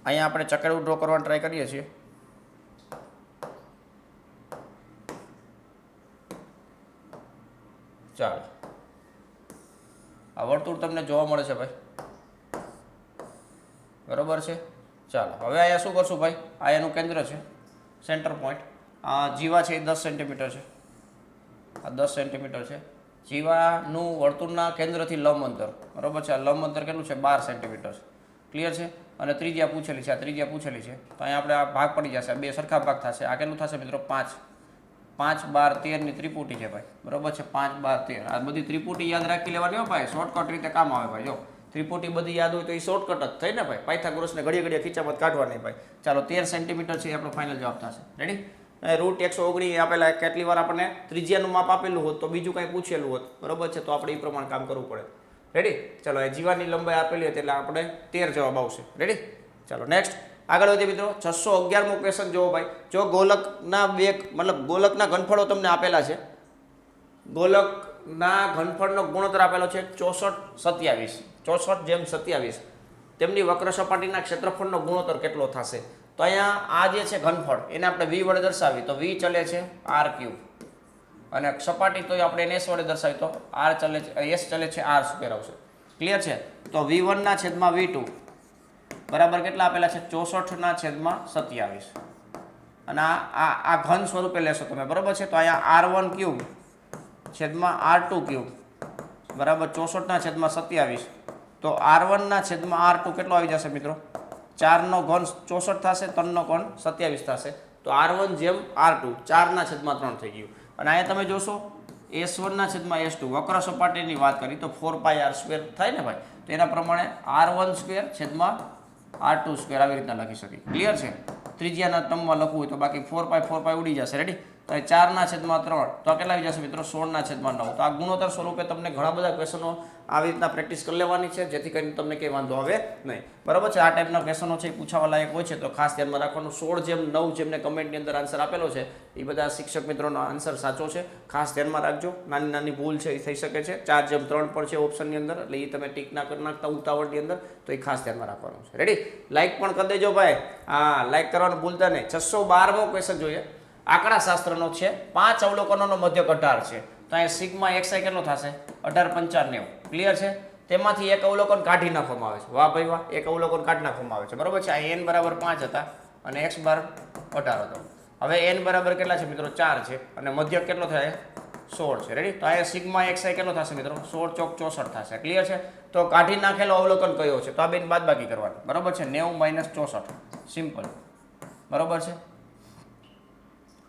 અહીંયા આપણે ચક્કરડું ડ્રો કરવાનો ટ્રાય કરીએ છીએ. ચાલો, આ વર્તુળ તમને જોવા મળે છે ભાઈ. બરોબર છે, ચાલો હવે અહીંયા શું કરશું ભાઈ? આ એનું કેન્દ્ર છે, સેન્ટર પોઈન્ટ. આ જીવા છે એ 10 સેન્ટીમીટર છે. આ 10 સેન્ટીમીટર છે. જીવાનું વર્તુળના કેન્દ્રથી લંબ અંતર, બરોબર છે, આ લંબ અંતર કેટલું છે? 12 સેન્ટીમીટર છે. ક્લિયર છે? અને ત્રિજ્યા પૂછેલી છે, આ ત્રિજ્યા પૂછેલી છે. તો અહીંયા આપણે આ ભાગ પડી જશે, બે સરખા ભાગ થશે. આ કેટલું થશે મિત્રો? 5, 5, 12, 13 ની ત્રિપુટી છે ભાઈ. બરોબર છે, 5, 12, 13. આ બધી ત્રિપુટી યાદ રાખી લેવાની હો ભાઈ, શોર્ટકટ રીતે કામ આવે ભાઈ. જો ત્રિપુટી બધી યાદ હોય તો એ શોર્ટકટ જ થઈ ને ભાઈ. પાયથાગોરસને ઘડીએ ખીચામત કાઢવાની ભાઈ. ચાલો 13 સેન્ટીમીટર છે એ આપણો ફાઇનલ જવાબ થશે. રેડી? √119 આપેલા. કેટલી વાર આપણને ત્રિજ્યાનું માપ આપેલું હોત તો બીજું કંઈ પૂછેલું હોત. બરોબર છે, તો આપણે એ પ્રમાણે કામ કરવું પડે. રેડી? ચાલો, એ જીવાની લંબાઈ આપેલી હતી એટલે આપણે 13 જવાબ આવશે. રેડી? ચાલો નેક્સ્ટ આગળ વધીએ મિત્રો. 611મો ક્વેશ્ચન જોવો ભાઈ. જો ગોલકના ગોલકના ઘનફળો તમને આપેલા છે. ગોલકના ઘનફળનો ગુણોત્તર આપેલો છે 64, 27. તેમની વક્ર સપાટીના ક્ષેત્રફળનો ગુણોત્તર કેટલો થશે? તો અહીંયા આ જે છે ઘનફળ, એને આપણે v વડે દર્શાવી તો v ચલે છે r3, અને સપાટી તો આપણે એને s વડે દર્શાવી તો s ચલે છે r² આવશે. ક્લિયર છે? તો v1/v2 બરાબર કેટલા આપેલા છે? 64/27. અને આ ઘન સ્વરૂપે લેશો તમે. બરાબર છે, તો અહીંયા r1³ બરાબર 64/27. તો r1/r2 કેટલો આવી જશે મિત્રો? 4 નો ઘન 64 થશે, 3 નો ઘન 27 થશે. તો r1/r2 4/3 થઈ ગયું. અને અહીંયા તમે જોશો S1/S2 વક્ર સપાટીની વાત કરી તો 4πr² થાય ને ભાઈ, તો એના પ્રમાણે r1² r2² આવી રીતના લખી શકીએ. ક્લિયર છે? ત્રિજ્યાના ટર્મમાં લખવું હોય તો, બાકી 4π ઉડી જશે. રેડી? તો 4/3 તો કેટલા આવી જશે મિત્રો? 16/9. તો આ ગુણોત્તર સ્વરૂપે તમને ઘણા બધા ક્વેશ્ચનો આવી રીતના પ્રેક્ટિસ કરી લેવાની છે, જેથી કરીને તમને કંઈ વાંધો આવે નહીં. બરાબર છે? આ ટાઈપના ક્વેશ્ચનો છે એ પૂછાવા લાયક હોય છે, તો ખાસ ધ્યાનમાં રાખવાનું. 16/9 જેમને કમેન્ટની અંદર આન્સર આપેલો છે એ બધા શિક્ષક મિત્રોનો આન્સર સાચો છે. ખાસ ધ્યાનમાં રાખજો, નાની નાની ભૂલ છે એ થઈ શકે છે. 4/3 પણ છે ઓપ્શનની અંદર, એટલે એ તમે ટીક ના કરી નાખતા ઉતાવળની અંદર, તો એ ખાસ ધ્યાનમાં રાખવાનું છે. રેડી? લાઇક પણ કરી દેજો ભાઈ. હા, લાઇક કરવાનું ભૂલતા નહીં. 612મો ક્વેશ્ચન જોઈએ. આંકડા શાસ્ત્રનો છે. 5 અવલોકનોનો મધ્યક 18 છે. તો અહીંયા સિગ્મા xi કેટલો થશે? 18/95. ક્લિયર છે? તેમાંથી એક અવલોકન કાઢી નાખવામાં આવે છે. વાહ ભાઈ વાહ, એક અવલોકન કાઢી નાખવામાં આવે છે. બરોબર છે? આ n બરાબર 5 હતા અને x બાર 18 હતો. હવે n બરાબર કેટલા છે મિત્રો? 4 છે અને મધ્યક કેટલો થાય? 16 છે. રેડી? તો અહીંયા સિગ્મા xi કેટલો થશે મિત્રો? 16 ચોક 64 થશે. ક્લિયર છે? તો કાઢી નાખેલો અવલોકન કયો છે? તો આ બેન બાદબાકી કરવાની. બરોબર છે? 90 - 64. સિમ્પલ. બરોબર છે?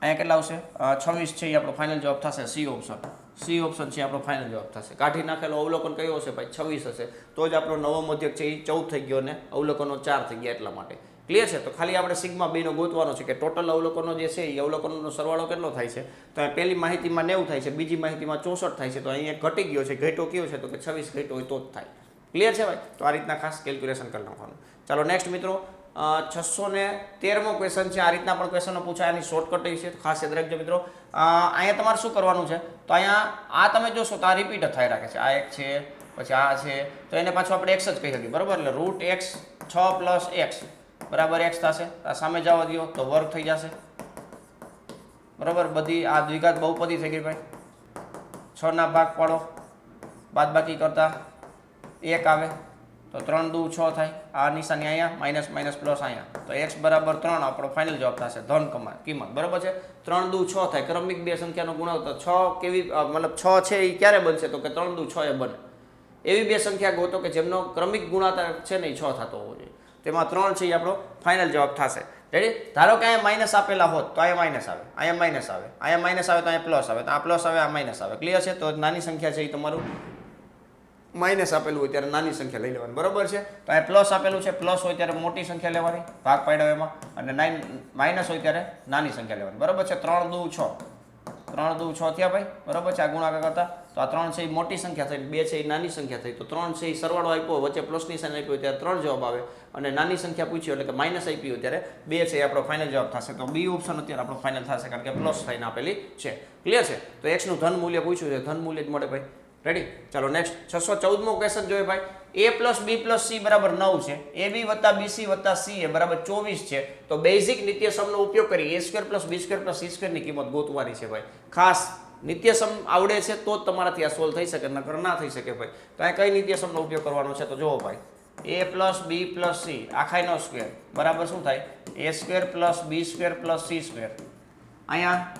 અહીંયા કેટલા આવશે? 26 છે એ આપણો ફાઇનલ જવાબ થશે. સી ઓપ્શન છે આપણો ફાઇનલ જવાબ થશે. કાઢી નાખેલો અવલોકન કયો હશે ભાઈ? 26 હશે. તો જ આપણો નવો મધ્યક છે એ 14 થઈ ગયો અને અવલોકનો 4 થઈ ગયા એટલા માટે. ક્લિયર છે? તો ખાલી આપણે સિગ્મા બેનો ગોતવાનો છે કે ટોટલ અવલોકનો જે છે એ અવલોકનોનો સરવાળો કેટલો થાય છે. તો પહેલી માહિતીમાં 90 થાય છે, બીજી માહિતીમાં 64 થાય છે. તો અહીંયા ઘટી ગયો છે. ઘટ્યો કયો છે? તો કે 26 ઘટ્યો હોય તો જ થાય. ક્લિયર છે ભાઈ? તો આ રીતના ખાસ કેલ્ક્યુલેશન કરી નાખવાનું. ચાલો નેક્સ્ટ મિત્રો, 613મો ક્વેશ્ચન છે. આ રીતના પણ ક્વેશ્ચનો પૂછાય, આની શોર્ટકટ છે, ખાસ યાદ રાખજો મિત્રો. અહીંયા તમારે શું કરવાનું છે? તો અહીંયા આ તમે જોશો તો આ રિપીટ થાય રાખે છે. આ એક છે, પછી આ છે, તો એને પાછું આપણે x જ કહી શકીએ. બરાબર? એટલે √x 6 + x બરાબર x થશે. આ સામે જવા દો તો વર્ગ થઈ જશે. બરાબર? બધી આ દ્વિઘાત બહુપદી થઈ ગઈ ભાઈ. 6 ના ભાગ પાડો, બાદબાકી કરતા 1 આવે તો 3 દુ 6 થાય. આ નિશાની અહીંયા માઇનસ માઇનસ પ્લસ અહીંયા, તો x બરાબર 3 આપણો ફાઇનલ જવાબ થશે. ધન કિંમત. બરાબર છે? 3 દુ 6 થાય. ક્રમિક બે સંખ્યાનો ગુણોત્તર 6 કેવી, મતલબ 6 છે એ ક્યારે બનશે? તો કે 3 દુ 6 એ બને. એવી બે સંખ્યા ગોતો કે જેમનો ક્રમિક ગુણાકાર છે ને એ 6 થતો હોવો જોઈએ. તેમાં 3 છે એ આપણો ફાઇનલ જવાબ થશે. રેડી? ધારો કે અહીંયા માઇનસ આપેલા હોત તો અહીંયા માઇનસ આવે, અહીંયા માઇનસ આવે, અહીંયા માઇનસ આવે તો અહીંયા પ્લસ આવે, તો આ પ્લસ આવે, આ માઇનસ આવે. ક્લિયર છે? તો નાની સંખ્યા છે એ તમારું માઇનસ આપેલું હોય ત્યારે નાની સંખ્યા લઈ લેવાની. બરોબર છે? તો અહીંયા પ્લસ આપેલું છે, પ્લસ હોય ત્યારે મોટી સંખ્યા લેવાની, ભાગ પાડ્યો એમાં, અને માઇનસ હોય ત્યારે નાની સંખ્યા લેવાની. બરોબર છે? 3 દુ 6, 3 દુ 6 થયા ભાઈ. બરોબર છે? આ ગુણાકાર કરતા તો આ 3 છે એ મોટી સંખ્યા થઈ, 2 છે એ નાની સંખ્યા થઈ. તો 3 છે એ સરવાળો આપ્યો, વચ્ચે પ્લસની સાઇન આપી હોય ત્યારે 3 જવાબ આવે, અને નાની સંખ્યા પૂછી એટલે કે માઇનસ આપી હોય ત્યારે 2 છે એ આપણો ફાઇનલ જવાબ થશે. તો બી ઓપ્શન અત્યારે આપણો ફાઇનલ થશે, કારણ કે પ્લસ થઈને આપેલી છે. ક્લિયર છે? તો x નું ધન મૂલ્ય પૂછ્યું છે, ધન મૂલ્ય જ મળે ભાઈ. રેડી? ચાલો નેક્સ્ટ 614મો ક્વેશ્ચન જોઈએ ભાઈ. a + b + c બરાબર 9 છે. ab + bc + ca બરાબર 24 છે. તો બેઝિક નિત્યસમનો ઉપયોગ કરી a² + b² + c² ની કિંમત ગોતવાની છે ભાઈ. ખાસ નિત્યસમ આવડે છે તો જ તમારાથી આ સોલ્વ થઈ શકે, નકર ના થઈ શકે ભાઈ. તો આ કઈ નિત્યસમનો ઉપયોગ કરવાનો છે? તો જુઓ ભાઈ, a + b + c આખાઈનો સ્ક્વેર બરાબર શું થાય? a² + b² + c². અહીંયા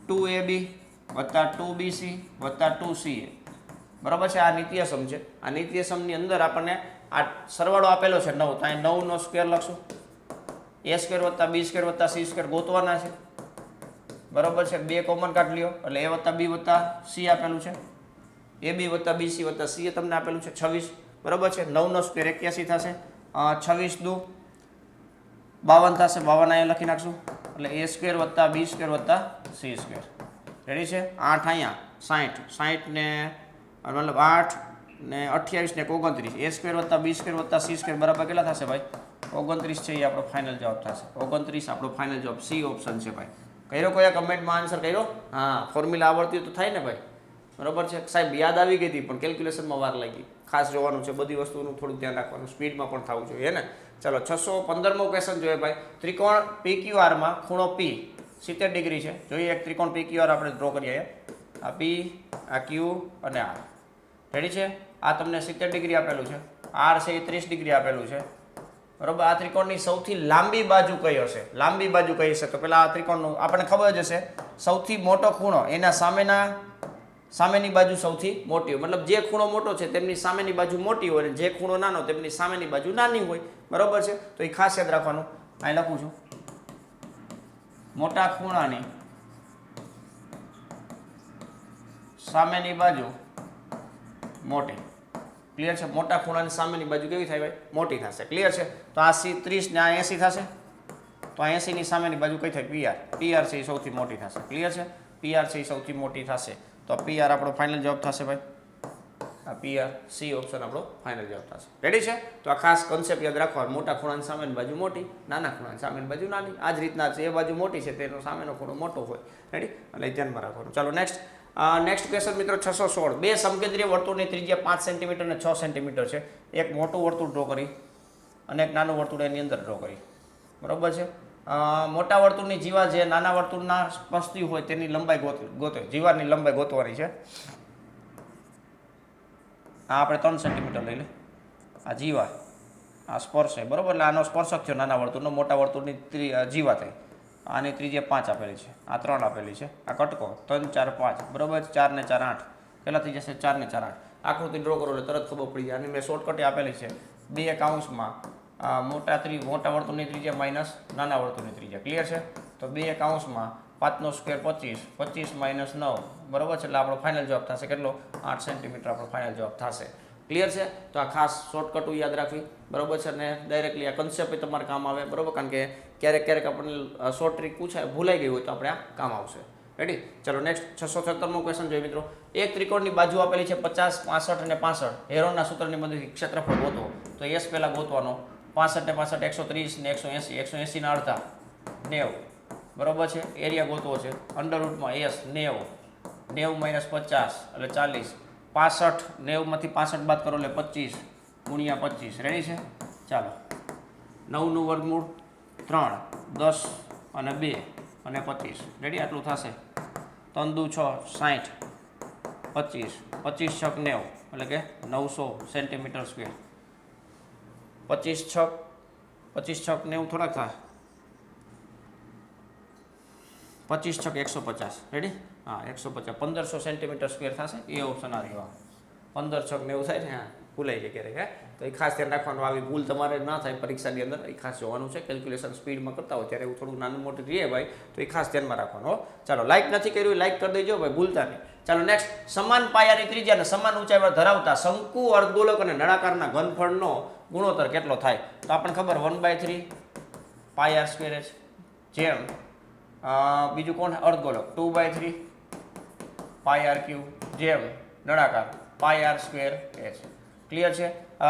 2ab + 2bc + 2ca બરાબર છે? આ નિત્યસમ છે. આ નિત્યસમની અંદર આપણને આ સરવાળો આપેલો છે 9, તો અહીં 9 નો સ્ક્વેર લખશું. a² + b² + c² ગોતવાના છે. બરાબર છે? 2 કોમન કાઢ લ્યો એટલે a + b + c આપેલું છે, ab + bc + c તમને આપેલું છે 26. બરાબર છે? 9 નો સ્ક્વેર 81 થશે. 26 દુ 52 થશે. 52 અહીંયા લખી નાખશું એટલે a² + b² + c². રેડી છે? 8 અહીંયા 60, 60 ને મતલબ 8 ને 28 ને 29, a² + b² + c² બરાબર કેટલા થશે ભાઈ? 29 છે એ આપણો ફાઇનલ જવાબ થશે. 29 આપણો ફાઇનલ જવાબ. સી ઓપ્શન છે ભાઈ. કર્યો કોઈ કમેન્ટમાં આન્સર કર્યો? હા, ફોર્મ્યુલા આવડતી હોય તો થાય ને ભાઈ. બરોબર છે? સાહેબ યાદ આવી ગઈ હતી પણ કેલ્ક્યુલેશનમાં વાર લાગી. ખાસ જોવાનું છે, બધી વસ્તુનું થોડુંક ધ્યાન રાખવાનું, સ્પીડમાં પણ થવું જોઈએ ને. ચાલો 615મો ક્વેશ્ચન જોઈએ ભાઈ. ત્રિકોણ PQR માં ખૂણો P 70 ડિગ્રી છે. જોઈએ એક ત્રિકોણ PQR આપણે ડ્રો કરીએ. આ P, આ Q અને R. રેડી છે? આ તમને 70 ડિગ્રી આપેલું છે, R છે એ 30 ડિગ્રી આપેલું છે. બરોબર? આ ત્રિકોણની સૌથી લાંબી બાજુ કઈ હશે? લાંબી બાજુ કઈ હશે? તો પેલા આ ત્રિકોણનું આપણને ખબર જ હશે, સૌથી મોટો ખૂણો એના સામેની બાજુ સૌથી મોટી હોય. મતલબ જે ખૂણો મોટો છે તેમની સામેની બાજુ મોટી હોય, અને જે ખૂણો નાનો તેમની સામેની બાજુ નાની હોય. બરોબર છે? તો એ ખાસ યાદ રાખવાનું. અહીં લખું છું, મોટા ખૂણાની સામેની બાજુ મોટી, ક્લિયર છે? મોટા ખૂણાની સામેની બાજુ કેવી થાય ભાઈ? મોટી થશે, ક્લિયર છે? તો આ 30 ને આ 80 થશે, તો આ 80 ની સામેની બાજુ કઈ થાય? પીઆર. પીઆર છે એ સૌથી મોટી થશે, ક્લિયર છે? પીઆર છે એ સૌથી મોટી થશે, તો પીઆર આપણો ફાઇનલ જવાબ થશે ભાઈ. આ પીઆર સી ઓપ્શન આપણો ફાઇનલ જવાબ થશે. રેડી છે? તો આ ખાસ કોન્સેપ્ટ યાદ રાખવાનો. મોટા ખૂણાની સામેની બાજુ મોટી, નાના ખૂણાની સામેની બાજુ નાની. આ જ રીતના છે, એ બાજુ મોટી છે તેનો સામેનો ખૂણો મોટો હોય. રેડી? એટલે ધ્યાનમાં રાખવાનું. ચાલો નેક્સ્ટ ક્વેશ્ચન મિત્રો 616. બે સમકેન્દ્રીય વર્તુળની ત્રિજ્યા 5 સેન્ટીમીટર અને 6 સેન્ટીમીટર છે. એક મોટું વર્તુળ ડ્રો કરી અને એક નાનું વર્તુળ એની અંદર ડ્રો કરી, બરોબર છે? મોટા વર્તુળની જીવા જે નાના વર્તુળના સ્પર્શતી હોય તેની લંબાઈ ગોતે. જીવાની લંબાઈ ગોતવાની છે. આ આપણે 3 સેન્ટીમીટર લઈ લે. આ જીવા, આ સ્પર્શ છે, બરોબર? એટલે આનો સ્પર્શક થયો નાના વર્તુળનો. મોટા વર્તુળની જીવા થઈ. આની ત્રિજ્યા 5 આપેલી છે, આ 3 આપેલી છે, આ કટકો 3 4 5, બરોબર? 4 ને 4 8, કેટલા થઈ જશે? 4 ને 4 8. આકૃતિ ડ્રો કરો એટલે તરત ખબર પડી જાય. આની મેં શોર્ટકટે આપેલી છે, 2 કૌંસમાં મોટા વર્તુળની ત્રિજ્યા માઇનસ નાના વર્તુળની ત્રિજ્યા, ક્લિયર છે? તો 2 કૌંસમાં 5 નો સ્ક્વેર 25, 25 માઇનસ 9, બરોબર છે? એટલે આપણો ફાઇનલ જવાબ થશે કેટલો? 8 સેન્ટીમીટર આપણો ફાઇનલ જવાબ થશે, ક્લિયર છે? તો આ ખાસ શોર્ટકટો યાદ રાખવી, બરોબર છે? અને ડાયરેક્ટલી આ કન્સેપ્ટ તમારે કામ આવે, બરોબર? કારણ કે ક્યારેક આપણને શોર્ટ ટ્રીક પૂછાય, ભૂલાઈ ગઈ હોય તો આપણે આ કામ આવશે. રેડી? ચલો નેક્સ્ટ 676મો ક્વેશ્ચન જોઈએ મિત્રો. એક ત્રિકોણની બાજુ આપેલી છે 50, 65 અને 65. હેરોનના સૂત્રની મદદથી ક્ષેત્રફળ ગોતો. તો એસ પહેલા ગોતવાનો. 65 ને 65 130 ને 180, 180 ના અડધા 90, બરોબર છે? એરિયા ગોતવો છે. અંડરરૂટમાં એસ 90, 90 માઇનસ 50 એટલે 40, 65, 90 માંથી 65 બાદ કરો એટલે 25 ગુણ્યા 25. રેડી છે? ચાલો 9 નું વર્ગમૂળ 3, 10 અને 2 અને 25. રેડી? આટલું થશે. 3 દુ 6 60, 25, 25 છક 90 એટલે કે 900 સેન્ટીમીટર સ્ક્વેર. 25 છક 90 થોડાક થાય, 25 છક 150. રેડી? હા 150, 1500 સેન્ટીમીટર સ્ક્વેર થશે. એ ઓપ્શન આ રહ્યો. 15 છક 90 થાય ને? હા, ભૂલાઈ જાય ક્યારેક. તો એ ખાસ ધ્યાન રાખવાનું. આવી ભૂલ તમારે ના થાય પરીક્ષાની અંદર, એ ખાસ જોવાનું છે. કેલ્ક્યુલેશન સ્પીડમાં કરતા હોય ત્યારે એવું થોડું નાનું મોટું રહે ભાઈ, તો એ ખાસ ધ્યાનમાં રાખવાનું. ચાલો લાઇક નથી કર્યું, લાઇક કરી દેજો ભાઈ, ભૂલતા નહીં. ચાલો નેક્સ્ટ. સમાન પાયાની ત્રિજ્યા અને સમાન ઊંચાઈ પર ધરાવતા શંકુ, અર્ધગોલક અને નળાકારના ઘનફળનો ગુણોત્તર કેટલો થાય? તો આપણને ખબર 1/3 પાય આર સ્ક્વેર એચ. જેમ બીજું કોણ? અર્ધગોલક 2/3 પાય આર ક્યુ. જેમ નળાકાર pi R square H. Clear છે?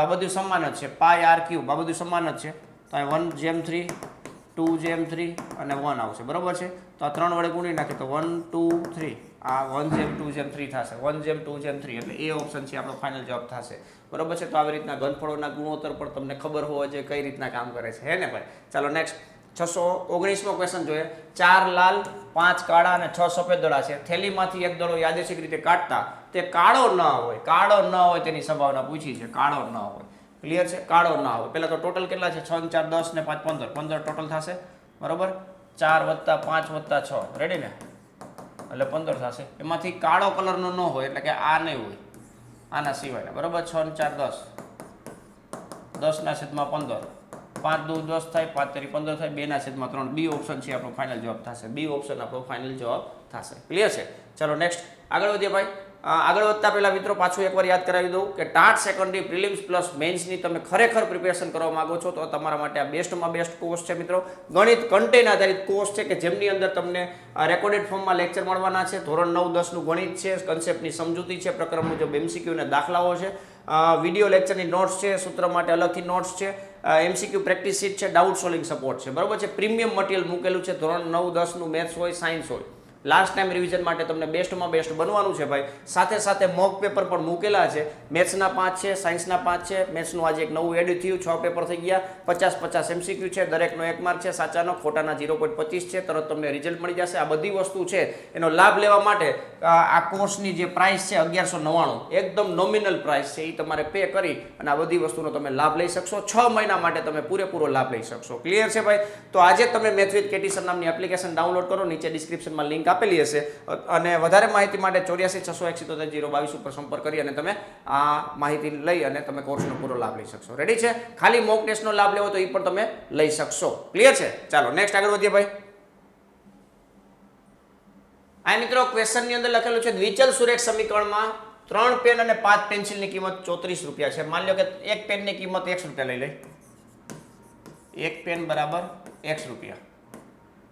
બધું સમાન જ છે. પાય આર ક્યુબ આ બધું સમાન જ છે. તો આ 1/3, 2/3 અને 1 આવશે, બરોબર છે? તો આ 3 વડે ગુણી નાખીએ તો 1 2 3, આ 1/2/3 થશે. 1/2/3 એટલે એ ઓપ્શન છે આપણો ફાઇનલ જવાબ થશે, બરોબર છે? તો આવી રીતના ઘનફળોના ગુણોત્તર પણ તમને ખબર હોવા જોઈએ કઈ રીતના કામ કરે છે, હે ને ભાઈ? ચાલો નેક્સ્ટ 619મો ક્વેશ્ચન જોઈએ. 4 લાલ, 5 કાળા અને 6 સફેદ દડા છે. થેલીમાંથી એક દડો યાદચ્છિક રીતે કાઢતા તે કાળો ન હોય તેની સંભાવના પૂછી છે. કાળો ન હોય, ક્લિયર છે? કાળો ન હોય. પહેલા તો ટોટલ કેટલા છે? 6 4 10 ને 5 15, 15 ટોટલ થશે, બરોબર? 4 + 5 + 6, રેડી ને? એટલે 15 થશે. એમાંથી કાળો કલરનો ન હોય એટલે કે આ નહીં હોય, આના સિવાયના, બરોબર? 6 4 10, 10/15, 5 દુ 10 થાય, 5 તેરી 15 થાય, 2/3. બી ઓપ્શન છે આપણો ફાઇનલ જવાબ થશે. બી ઓપ્શન આપણો ફાઇનલ જવાબ થશે, ક્લિયર છે? ચલો નેક્સ્ટ આગળ વધીએ ભાઈ. આગળ વધતા પહેલા મિત્રો પાછું એકવાર યાદ કરાવી દઉં કે ટાટ સેકન્ડરી પ્રિલિમ્સ પ્લસ મેન્સની તમે ખરેખર પ્રિપેરેશન કરવા માંગો છો તો તમારા માટે આ બેસ્ટમાં બેસ્ટ કોર્સ છે મિત્રો. ગણિત કન્ટેન્ટ આધારિત કોર્સ છે કે જેમની અંદર તમને રેકોર્ડેડ ફોર્મમાં લેક્ચર મળવાના છે. ધોરણ 9 10 નું ગણિત છે, કન્સેપ્ટની સમજૂતી છે, પ્રકરણ મુજબ MCQ અને દાખલાઓ છે, વિડીયો લેક્ચરની નોટ્સ છે, સૂત્ર માટે અલગથી નોટ્સ છે, MCQ પ્રેક્ટિસ શીટ છે, ડાઉટ સોલ્વિંગ સપોર્ટ છે, બરોબર છે? પ્રીમિયમ મટીરિયલ મૂકેલું છે. ધોરણ 9 10 નું મેથ્સ હોય, સાયન્સ હોય, લાસ્ટ ટાઈમ રિવિઝન માટે તમને બેસ્ટમાં બેસ્ટ બનવાનું છે ભાઈ. સાથે સાથે મોક પેપર પણ મૂકેલા છે. મેથ્સના 5 છે, સાયન્સના 5 છે. મેથ્સનું આજે એક નવું એડ થયું, 6 પેપર થઈ ગયા. 50 MCQ છે, દરેકનો 1 માર્ક છે, સાચાનો ખોટાના 0.25 છે. તરત તમને રિઝલ્ટ મળી જશે. આ બધી વસ્તુ છે એનો લાભ લેવા માટે આ કોર્સની જે પ્રાઇસ છે 1199, એકદમ નોમિનલ પ્રાઇસ છે. એ તમારે પે કરી અને આ બધી વસ્તુનો તમે લાભ લઈ શકશો. 6 મહિના માટે તમે પૂરેપૂરો લાભ લઈ શકશો, ક્લિયર છે ભાઈ? તો આજે તમે મેથ વિથ કેટી સર નામની એપ્લિકેશન ડાઉનલોડ કરો, નીચે ડિસ્ક્રિપ્શનમાં લિંક આપેલી હશે. અને વધારે માહિતી માટે 84 671 022 ઉપર સંપર્ક કરી અને તમે આ માહિતી લઈ અને તમે કોર્સનો પૂરો લાભ લઈ શકશો. રેડી છે? ખાલી મોક ટેસ્ટનો લાભ લેવો તો એ પણ તમે લઈ શકશો, ક્લિયર છે? ચાલો નેક્સ્ટ આગળ વધીએ ભાઈ. આ મિત્રો ક્વેશ્ચનની અંદર લખેલું છે દ્વિચલ સુરેખ સમીકરણમાં 3 પેન અને 5 પેન્સિલની કિંમત 34 રૂપિયા છે. માની લો કે એક પેનની કિંમત x રૂપિયા લઈ લે. એક પેન બરાબર x રૂપિયા,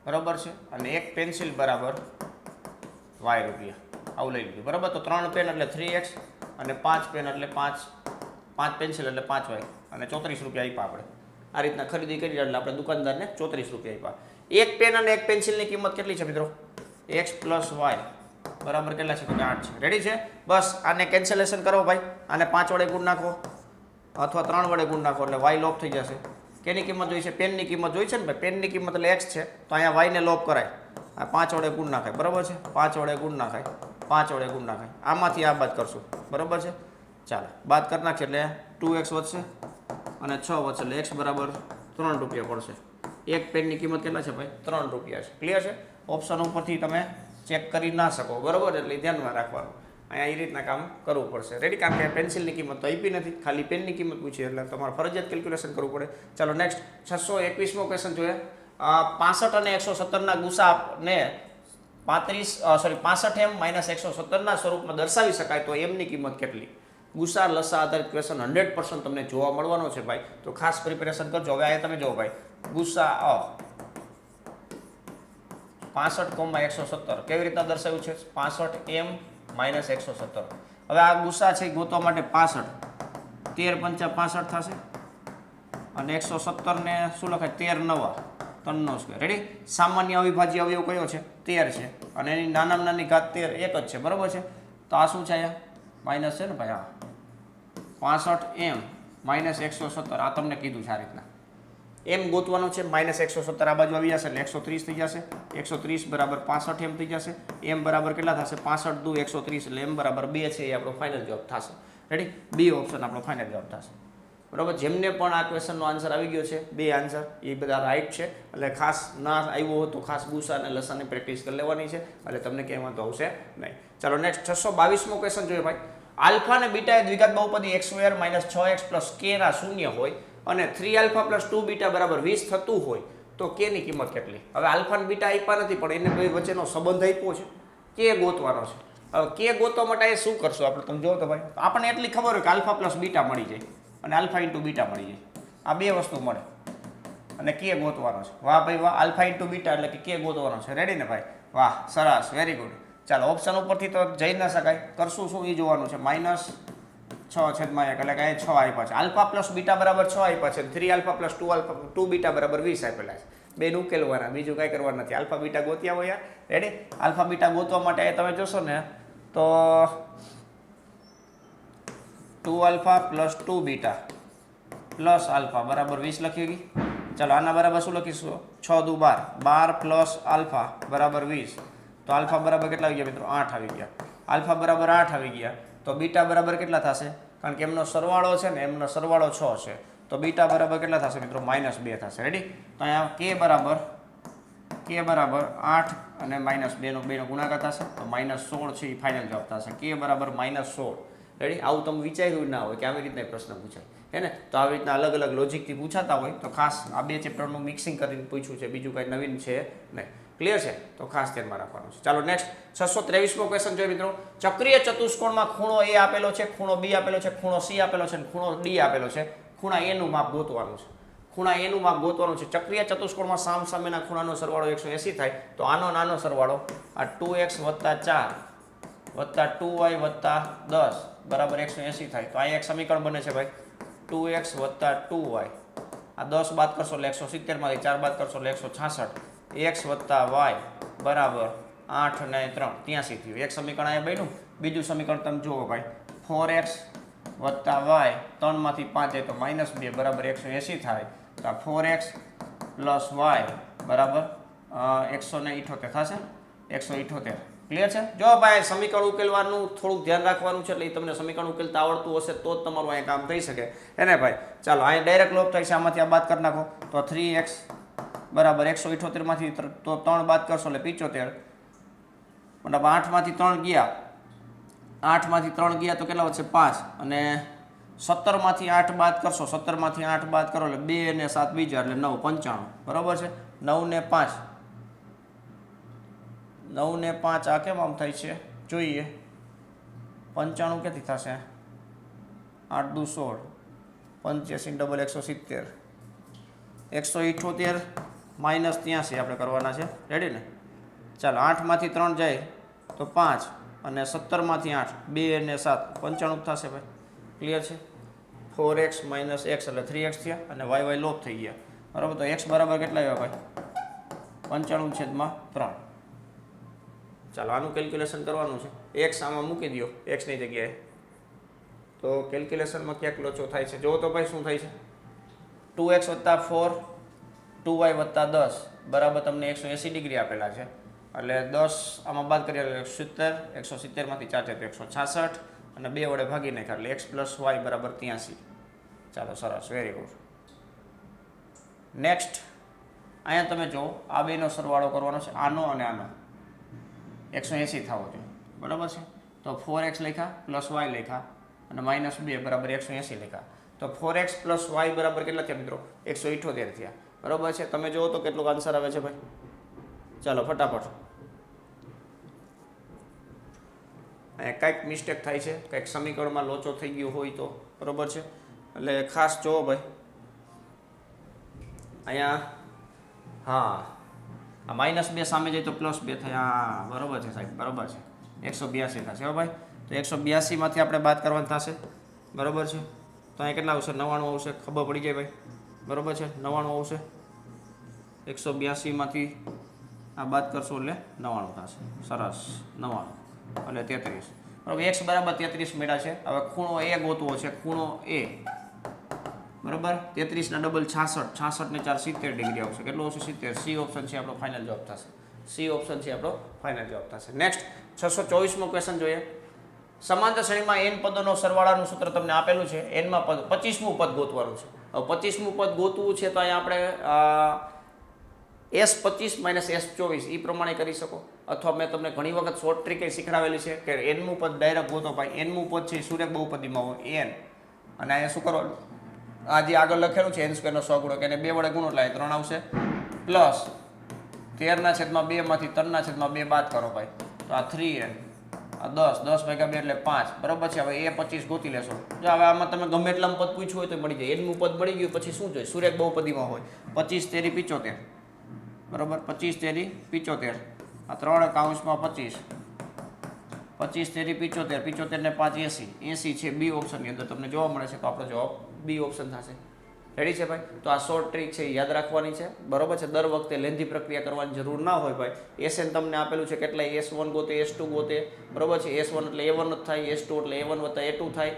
બરાબર છે, અને એક પેન્સિલ બરાબર y રૂપિયા, આવું લઈ લીધું, બરાબર. તો 3 પેન એટલે 3x અને 5 પેન એટલે 5 પેન્સિલ એટલે 5y અને 34 રૂપિયા આપ્યા આપણે. આ રીતના ખરીદી કરી એટલે આપણે દુકાનદારને 34 રૂપિયા આપ્યા. એક પેન અને એક પેન્સિલની કિંમત કેટલી છે મિત્રો? x + y બરાબર કેટલા છે? તો 8 છે. રેડી છે? બસ આને કેન્સલેશન કરો ભાઈ. આને 5 વડે ગુણ નાખો અથવા 3 વડે ગુણ નાખો એટલે y લોપ થઈ જશે. કેની કિંમત જોઈ છે? પેનની કિંમત જોઈ છે ને ભાઈ. પેનની કિંમત એટલે x છે, તો અહીંયા y ને લોપ કરાય. આ 5 વડે ગુણ નાખાય, બરાબર છે. 5 વડે ગુણ નાખાય, 5 વડે ગુણ નાખાય. આમાંથી આ બાદ કરશું, બરાબર છે. ચાલો બાદ કરી નાખીએ એટલે 2x વધશે અને 6 વધશે એટલે x બરાબર 3 રૂપિયા પડશે. એક પેનની કિંમત કેટલા છે ભાઈ? 3 રૂપિયા છે. ક્લિયર છે? ઓપ્શન ઉપરથી તમે ચેક કરી ના શકો, બરાબર, એટલે ધ્યાનમાં રાખવાનું. અહીંયા એ રીતના કામ કરવું પડશે. રેડી? કારણ કે પેન્સિલની કિંમત તો આપી નથી, ખાલી પેનની કિંમત પૂછી એટલે તમારે ફરજિયાત કેલ્ક્યુલેશન કરવું પડે. ચાલો નેક્સ્ટ 621મો ક્વેશ્ચન જોઈએ. 65 અને 117ના ગુસાને 65m - 117ના સ્વરૂપમાં દર્શાવી શકાય તો એમની કિંમત કેટલી? ગુસા લસા આધારિત ક્વેશ્ચન 100% તમને જોવા મળવાનો છે ભાઈ, તો ખાસ પ્રિપેરેશન કરજો. હવે આ તમે જો ભાઈ, ગુસા 65,117 કેવી રીતના દર્શાવ્યું છે? 65m - 117. હવે આ ગુસા છે ગોતવા માટે 65 13 × 5 = 65 થશે અને 117 ને શું લખાય? 13 9 3/2. રેડી? સામાન્ય અવિભાજ્ય અવયવ કયો છે? 13 છે અને એની નાનામાં નાની ઘાત 13 એક જ છે, બરાબર છે. તો આ શું છે? અહીંયા માઇનસ છે ને ભાઈ. હા, 65m - 117 આ તમને કીધું છે આ રીતના. m ગોતવાનું છે, -117 આ બાજુ આવી જશે એટલે 130 થઈ જશે. 130 બરાબર 65m થઈ જશે. m બરાબર કેટલા થશે? 65 દુ 130 એટલે m બરાબર 2 છે, એ આપણો ફાઇનલ જવાબ થશે. રેડી? બી ઓપ્શન આપણો ફાઇનલ જવાબ થશે, બરાબર. જેમને પણ આ ક્વેશ્ચનનો આન્સર આવી ગયો છે, બે આન્સર એ બધા રાઈટ છે, એટલે ખાસ ના આવ્યો હોય તો ખાસ ગુસા અને લસાની પ્રેક્ટિસ કરી લેવાની છે, એટલે તમને ક્યાંય વાંધો આવશે નહીં. ચાલો નેક્સ્ટ 622મો ક્વેશ્ચન જોઈએ ભાઈ. આલ્ફા અને બીટા એ દ્વિઘાત બહુપદી x² - 6x + k ના શૂન્ય હોય અને 3α + 2β બરાબર 20 થતું હોય તો k ની કિંમત કેટલી? હવે આલ્ફા અને બીટા આપ્યા નથી, પણ એને બે વચ્ચેનો સંબંધ આપ્યો છે, k ગોતવાનો છે. હવે k ગોતવા માટે શું કરશું આપણે? તમે જોવો તો ભાઈ, આપણને એટલી ખબર હોય કે આલ્ફા + બીટા મળી જાય અને આલ્ફા × બીટા મળી જાય. આ બે વસ્તુ મળે અને k ગોતવાનો છે. વાહ ભાઈ વાહ, આલ્ફા × બીટા એટલે કે k ગોતવાનો છે. રેડી ને ભાઈ? વાહ, સરસ, વેરી ગુડ. ચાલો ઓપ્શન ઉપરથી તો જઈ ના શકાય, કરશું શું એ જોવાનું છે. -6/1 એટલે કે 6 આપ્યા છે. આલ્ફા + બીટા બરાબર 6 આપ્યા છે. 3α + 2β બરાબર 20 આપેલા છે. બેન ઉકેલવાના, બીજું કાંઈ કરવાનું નથી. આલ્ફા બીટા ગોત્યા હોય યાર. રેડી? આલ્ફા બીટા ગોતવા માટે તમે જોશો ને તો 2α + 2β + આલ્ફા બરાબર 20 લખી ગઈ. ચાલો આના બરાબર શું લખીશું? 6 દુ 12, 12 + આલ્ફા બરાબર 20. તો આલ્ફા બરાબર કેટલા આવી ગયા મિત્રો? 8 આવી ગયા. આલ્ફા બરાબર 8 આવી ગયા તો બીટા બરાબર કેટલા થશે? કારણ કે એમનો સરવાળો છે ને, એમનો સરવાળો 6 છે, તો બીટા બરાબર કેટલા થશે મિત્રો? -2 થશે. રેડી? તો અહીંયા k બરાબર 8 અને -2 નો ગુણાકાર થશે તો -16 છે, એ ફાઇનલ જવાબ થશે. k બરાબર -16. રેડી? આવું તમે વિચાર્યું ના હોય કે આવી રીતના પ્રશ્ન પૂછાય, હે ને? તો આવી રીતના અલગ અલગ લોજિકથી પૂછાતા હોય તો ખાસ આ બે ચેપ્ટરનું મિક્સિંગ કરીને પૂછ્યું છે, બીજું કાંઈ નવીન છે નહીં. ક્લિયર છે? તો ખાસ ધ્યાનમાં રાખવાનું છે. ચાલો નેક્સ્ટ 623મો ક્વેશ્ચન જોઈએ મિત્રો. ચક્રીય ચતુષ્કોણમાં ખૂણો a આપેલો છે, ખૂણો b આપેલો છે, ખૂણો c આપેલો છે અને ખૂણો d આપેલો છે. ખૂણા a નું માપ ગોતવાનું છે. ખૂણા a નું માપ ગોતવાનું છે. ચક્રીય ચતુષ્કોણમાં સામસામેના ખૂણાનો સરવાળો 180 થાય તો આનો નાનો સરવાળો આ 2x + 4 + 2y + 10 બરાબર 180 થાય. તો આ એક સમીકરણ બને છે ભાઈ, 2x + 2y. આ 10 બાદ કરશો એટલે 170 માંથી 4 બાદ કરશો એટલે 166. x + y બરાબર 8 અને 3 83 થયું. એક સમીકરણ અહીંયા બન્યું. બીજું સમીકરણ તમે જુઓ ભાઈ, 4x + y 3 માંથી 5 જાય તો -2 બરાબર 180 થાય. તો 4x + y બરાબર 178 થશે. 178. ક્લિયર છે? જો ભાઈ સમીકરણ ઉકેલવાનું થોડુંક ધ્યાન રાખવાનું છે, એટલે એ તમને સમીકરણ ઉકેલતા આવડતું હશે તો જ તમારું અહીંયા કામ થઈ શકે, એને ભાઈ. ચાલો અહીંયા ડાયરેક્ટ લોપ થાય છે, આમાંથી આ બાદ કરી નાખો તો 3x બરાબર 178 માંથી તો 3 બાદ કરશો એટલે 75. મતલબ 8 માંથી 3 ગયા, 8 માંથી 3 ગયા તો કેટલા વધશે? 5. અને 17 માંથી 8 બાદ કરશો, 17 માંથી 8 બાદ કરો એટલે 2 અને 7 બીજા એટલે 9 95. બરાબર છે? 9 ને 5 9 ને 5 આ કેમ આમ થાય છે જોઈએ. 95 ક્યાંથી થશે? 8 દુ 16, 85 ડબલ 170, 178 માઇનસ 83 આપણે કરવાના છે. રેડી ને? ચાલો 8માંથી 3 જાય તો 5 અને 17માંથી 8 2 અને 7 95 થશે ભાઈ. ક્લિયર છે? 4x માઇનસ x એટલે 3x થયા અને y લોપ થઈ ગયા. બરાબર, તો x બરાબર કેટલા આવ્યા ભાઈ? 95/3. ચાલો આનું કેલ્ક્યુલેશન કરવાનું છે. x આમાં મૂકી દો xની જગ્યાએ, તો કેલ્ક્યુલેશનમાં ક્યાંક લોચો થાય છે. જો તો ભાઈ શું થાય છે? 2x + 4 2y + 10 બરાબર તમને 180 ડિગ્રી આપેલા છે. એટલે 10 આમાં બાદ કરીએ એટલે 170, 170માંથી 4 જાય તો 166 અને 2 વડે ભાગી નાખ્યા એટલે x + y = 83. ચાલો સરસ, વેરી ગુડ. નેક્સ્ટ અહીંયા તમે જો આ બેનો સરવાળો કરવાનો છે, આનો અને આનો 180 થવો જોઈએ. બરાબર છે? તો 4x લખ્યા પ્લસ y લખ્યા અને -2 બરાબર 180 લખ્યા. તો 4x + y બરાબર કેટલા થયા મિત્રો? 178 થયા. બરાબર છે? તમે જુઓ તો કેટલું આન્સર આવે છે ભાઈ. ચાલો ફટાફટ. અહીંયા કંઈક મિસ્ટેક થાય છે, કંઈક સમીકરણમાં લોચો થઈ ગયો હોય તો. બરાબર છે? એટલે ખાસ જુઓ ભાઈ. અહીંયા હા આ -2 સામે જાય તો +2 થાય. હા બરાબર છે સાહેબ, બરાબર છે. 182 થશે હો ભાઈ. તો 182માંથી આપણે બાદ કરવાનું થશે. બરાબર છે? તો અહીંયા કેટલા આવશે? 99 આવશે. ખબર પડી જાય ભાઈ. બરાબર છે? 99 આવશે. 182માંથી આ બાદ કરશો એટલે 99 થશે. સરસ, 99 એટલે 33. બરાબર, x બરાબર 33 મળ્યા છે. હવે ખૂણો a ગોતવો છે. ખૂણો a બરાબર 33 ના ડબલ 66, 66 ને 4 70 ડિગ્રી આવશે. કેટલું આવશે? 70. સી ઓપ્શન છે આપણો ફાઇનલ જવાબ થશે. સી ઓપ્શન છે આપણો ફાઇનલ જવાબ થશે. નેક્સ્ટ 624મો ક્વેશ્ચન જોઈએ. સમાંતર શ્રેણીમાં n પદોનો સરવાળાનું સૂત્ર તમને આપેલું છે. n માં પદ 25મું પદ ગોતવાનું છે. હવે 25મું પદ ગોતવું છે તો અહીંયા આપણે S25 - S24 એ પ્રમાણે કરી શકો. અથવા મેં તમને ઘણી વખત શોર્ટ ટ્રીક શીખડાવેલી છે કે nમું પદ ડાયરેક્ટ ગોતો ભાઈ. nમું પદ છે સુરેખ બહુપદીમાં હોય n, અને અહીંયા શું કરવાનું? આ જે આગળ લખેલું છે n² નો 100 ગુણો, એને 2 વડે ગુણો એટલે 3 આવશે. પ્લસ 13/2 માંથી 3/2 બાદ કરો ભાઈ, તો આ 3n, આ 10, 10/2 એટલે 5. બરાબર છે? હવે એ 25 ગોતી લેશો. જો હવે આમાં તમે ગમે એટલા પદ પૂછ્યું હોય તો મળી જાય. nમું પદ મળી ગયું પછી શું જોઈએ? સુરેખ બહુપદીમાં હોય 25 તેરી 75. બરાબર, 25 તેરી 75. આ 3 કૌંસમાં 25, 25 તેરી 75, 75 ને 5 80, 80 છે બી ઓપ્શનની અંદર તમને જોવા મળે છે. તો આપણો જવાબ બી ઓપ્શન થશે. રેડી છે ભાઈ? તો આ શોર્ટ ટ્રીક છે, યાદ રાખવાની છે. બરોબર છે? દર વખતે લેન્ધી પ્રક્રિયા કરવાની જરૂર ના હોય ભાઈ. SN તમને આપેલું છે કેટલાય, S1 ગોતે, S2 ગોતે. બરોબર છે? S1 એટલે A1 જ થાય, S2 એટલે A1 + A2 થાય.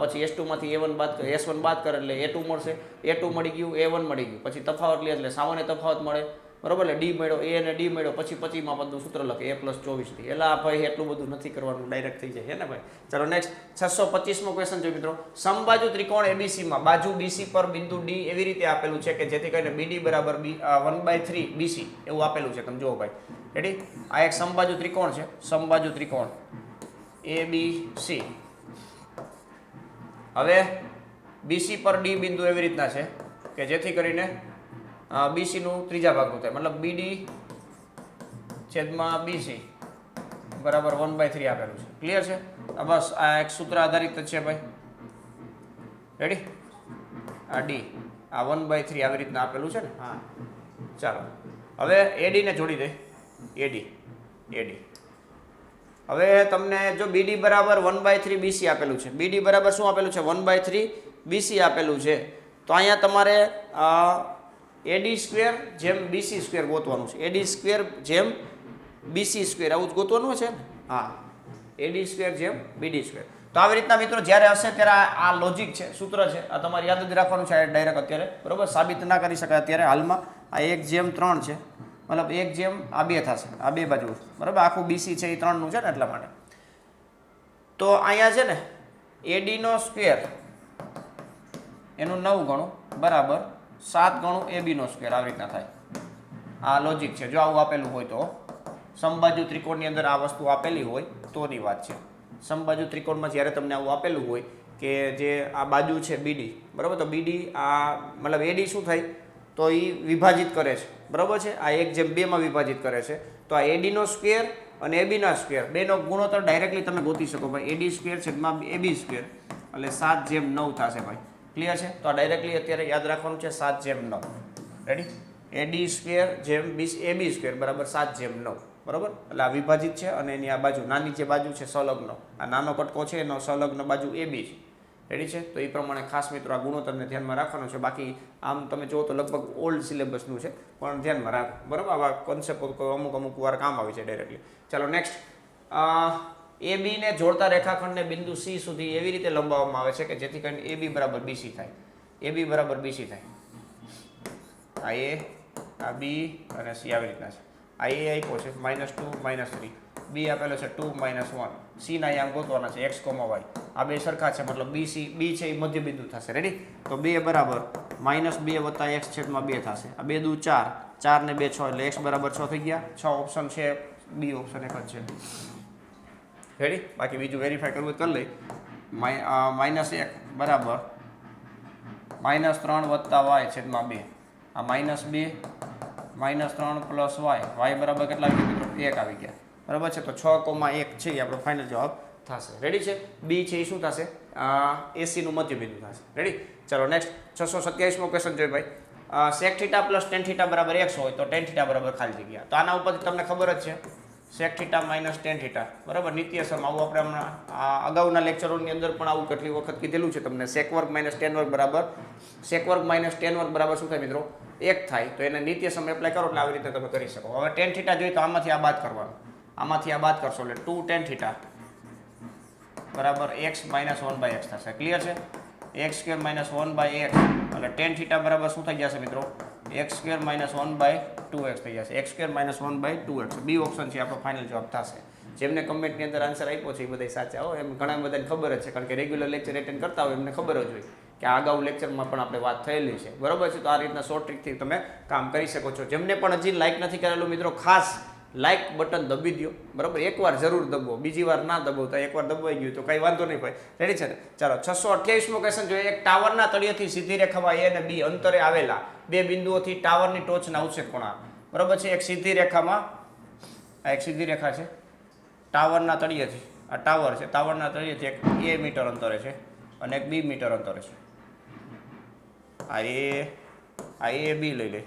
પછી S2 માંથી A1 બાદ કરે, S1 બાદ કરે એટલે A2 મળશે. A2 મળી ગયું, A1 મળી ગયું. પછી તફાવત લે એટલે સામાન્ય તફાવત મળે. બરોબર? એટલે ડી મળ્યો, એ અને ડી મળ્યો. પછી 25માં પદનું સૂત્ર લખે A+24 થી. એટલે ભાઈ એટલું બધું નથી કરવાનું, ડાયરેક્ટ થઈ જાય. હે ને ભાઈ? ચાલો નેક્સ્ટ 625મો ક્વેશ્ચન જોઈએ મિત્રો. સમબાજુ ત્રિકોણ ABCમાં બાજુ BC પર બિંદુ D એવી રીતે આપેલું છે કે જેથી કરીને BD બરાબર 1/3 BC એવું આપેલું છે. તમે જુઓ ભાઈ. રેડી? આ એક સમબાજુ ત્રિકોણ છે. સમબાજુ ત્રિકોણ ABC. હવે BC પર D બિંદુ એવી રીતના છે કે જેથી કરીને BC નું ત્રીજા ભાગનું થાય, મતલબ BD છેદમાં BC બરાબર 1/3 આપેલું છે. ક્લિયર છે? બસ આ એક સૂત્ર આધારિત છે ભાઈ. રેડી? આ D આ 1/3 આવી રીતના આપેલું છે ને. હા ચાલો હવે AD ને જોડી દે. AD હવે તમને જો BD બરાબર 1/3 BC આપેલું છે. BD બરાબર શું આપેલું છે? 1/3 BC આપેલું છે. તો અહીંયા તમારે AD² જેમ BC² ગોતવાનું છે. AD² જેમ BC² આવું જ ગોતવાનું છે ને. હા, AD² જેમ BD². તો આવી રીતના મિત્રો જ્યારે હશે ત્યારે આ લોજિક છે, સૂત્ર છે, આ તમારે યાદ જ રાખવાનું છે ડાયરેક્ટ અત્યારે. બરોબર? સાબિત ના કરી શકાય અત્યારે હાલમાં. આ 1/3 છે, મતલબ 1/2 થશે. આ બે બાજુ. બરાબર? આખું BC છે એ 3નું છે ને એટલા માટે. તો અહીંયા છે ને AD² એનું 9 ગણું બરાબર 7 ગણું AB² આવી રીતના થાય. આ લોજિક છે. જો આવું આપેલું હોય તો સમબાજુ ત્રિકોણની અંદર આ વસ્તુ આપેલી હોય તોની વાત છે. સમબાજુ ત્રિકોણમાં જ્યારે તમને આવું આપેલું હોય કે જે આ બાજુ છે BD, બરાબર? તો BD આ મતલબ AD શું થાય? તો એ વિભાજિત કરે છે, બરાબર છે, આ 1/2 માં વિભાજિત કરે છે. તો આ એડીનો સ્ક્વેર અને એબીના સ્ક્વેર બેનો ગુણોત્તર ડાયરેક્ટલી તમે ગોતી શકો ભાઈ. એડી સ્ક્વેર છેદમાં એબી સ્ક્વેર એટલે 7/9 થશે ભાઈ. ક્લિયર છે? તો આ ડાયરેક્ટલી અત્યારે યાદ રાખવાનું છે 7/9. રેડી? એડી સ્ક્વેર જેમ એબી સ્ક્વેર બરાબર 7/9. બરાબર? એટલે આ વિભાજિત છે અને એની આ બાજુ નાની જે બાજુ છે સંલગ્ન, આ નાનો કટકો છે એનો સંલગ્ન બાજુ એબી છે. રેડી છે? તો એ પ્રમાણે ખાસ મિત્રો આ ગુણોત્તરને ધ્યાનમાં રાખવાનો છે. બાકી આમ તમે જુઓ તો લગભગ ઓલ્ડ સિલેબસનું છે, પણ ધ્યાનમાં રાખો. બરાબર? આવા કોન્સેપ્ટ અમુક વાર કામ આવે છે ડાયરેક્ટલી. ચાલો નેક્સ્ટ. એ બી ને જોડતા રેખાખંડને બિંદુ સી સુધી એવી રીતે લંબાવવામાં આવે છે કે જેથી કરીને એ બી બરાબર બીસી થાય. એ બી બરાબર બીસી થાય. આ એ, આ બી અને સી આવી રીતના છે. આ એ આપ્યો છે -2 -3, બી આપેલો છે 2 -1, સી ના અહીંયા ગોતવાના છે x, y. આ બે સરખા છે, મતલબ બી છે એ મધ્ય બિંદુ થશે. રેડી? તો 2 બરાબર -2 + x/2 થશે. આ 2 દુ 4, 4 ને 2 6 એટલે x બરાબર 6 થઈ ગયા. 6 ઓપ્શન છે, બી ઓપ્શન એક જ છે. રેડી? બાકી બીજું વેરીફાઈ કરવું કરી લઈ. -1 બરાબર -3 + y/2. આ -2 -3 + y બરાબર કેટલા આવી ગયા મિત્રો? 1 આવી ગયા. બરાબર છે? તો 6,1 છે એ આપણો ફાઇનલ જવાબ થશે. રેડી છે? બી છે એ શું થશે? એસી નું મધ્ય બિંદુ થશે. રેડી? ચલો નેક્સ્ટ 627મો ક્વેશ્ચન જોઈએ ભાઈ. sec θ + tan θ બરાબર x હોય તો tan θ બરાબર ખાલી જગ્યા. તો આના ઉપરથી તમને ખબર જ છે sec θ - tan θ બરાબર નિત્યસમ. આવું આપણે હમણાં અગાઉના લેક્ચરોની અંદર પણ આવું કેટલી વખત કીધેલું છે તમને. sec વર્ગ - tan વર્ગ બરાબર sec વર્ગ - tan વર્ગ બરાબર શું થાય મિત્રો? 1 થાય. તો એને નિત્યસમ એપ્લાય કરો એટલે આવી રીતે તમે કરી શકો. હવે tan θ જોઈએ તો આમાંથી આ બાદ કરવાનું. આમાંથી આ બાદ કરશો એટલે 2 tan θ બરાબર x - 1/x થશે. ક્લિયર છે? x² - 1/x એટલે tan θ બરાબર શું થઈ જશે મિત્રો? x² - 1/2x થઈ જશે. x² - 1/2x. બી ઓપ્શન છે આપણો ફાઇનલ જવાબ થશે. જેમને કમેન્ટની અંદર આન્સર આપ્યો છે એ બધા સાચા હો. એમ ઘણા બધાને ખબર જ છે, કારણ કે રેગ્યુલર લેક્ચર એટેન્ડ કરતા હોય એમને ખબર જ હોય કે આ અગાઉ લેક્ચરમાં પણ આપણે વાત થયેલી છે. બરાબર છે? તો આ રીતના શોર્ટ ટ્રીકથી તમે કામ કરી શકો છો. જેમને પણ હજી લાઇક નથી કરેલું મિત્રો, ખાસ લાઇક બટન દબી દો. બરાબર? એકવાર જરૂર દબો, બીજી વાર ના દબો. તો એકવાર દબાઈ ગયું તો કંઈ વાંધો નહીં ભાઈ. રેડી છે ને? ચાલો 628મો ક્વેશ્ચન જોઈએ. એક ટાવરના તળિયેથી સીધી રેખામાં એ અને બી અંતરે આવેલા બે બિંદુઓથી ટાવરની ટોચના ઉચ્છેદ ખૂણા. બરાબર છે? એક સીધી રેખામાં, આ એક સીધી રેખા છે ટાવરના તળિયેથી. આ ટાવર છે, ટાવરના તળિયેથી એક એ મીટર અંતરે છે અને એક બી મીટર અંતરે છે. આ એ બી લઈ લે,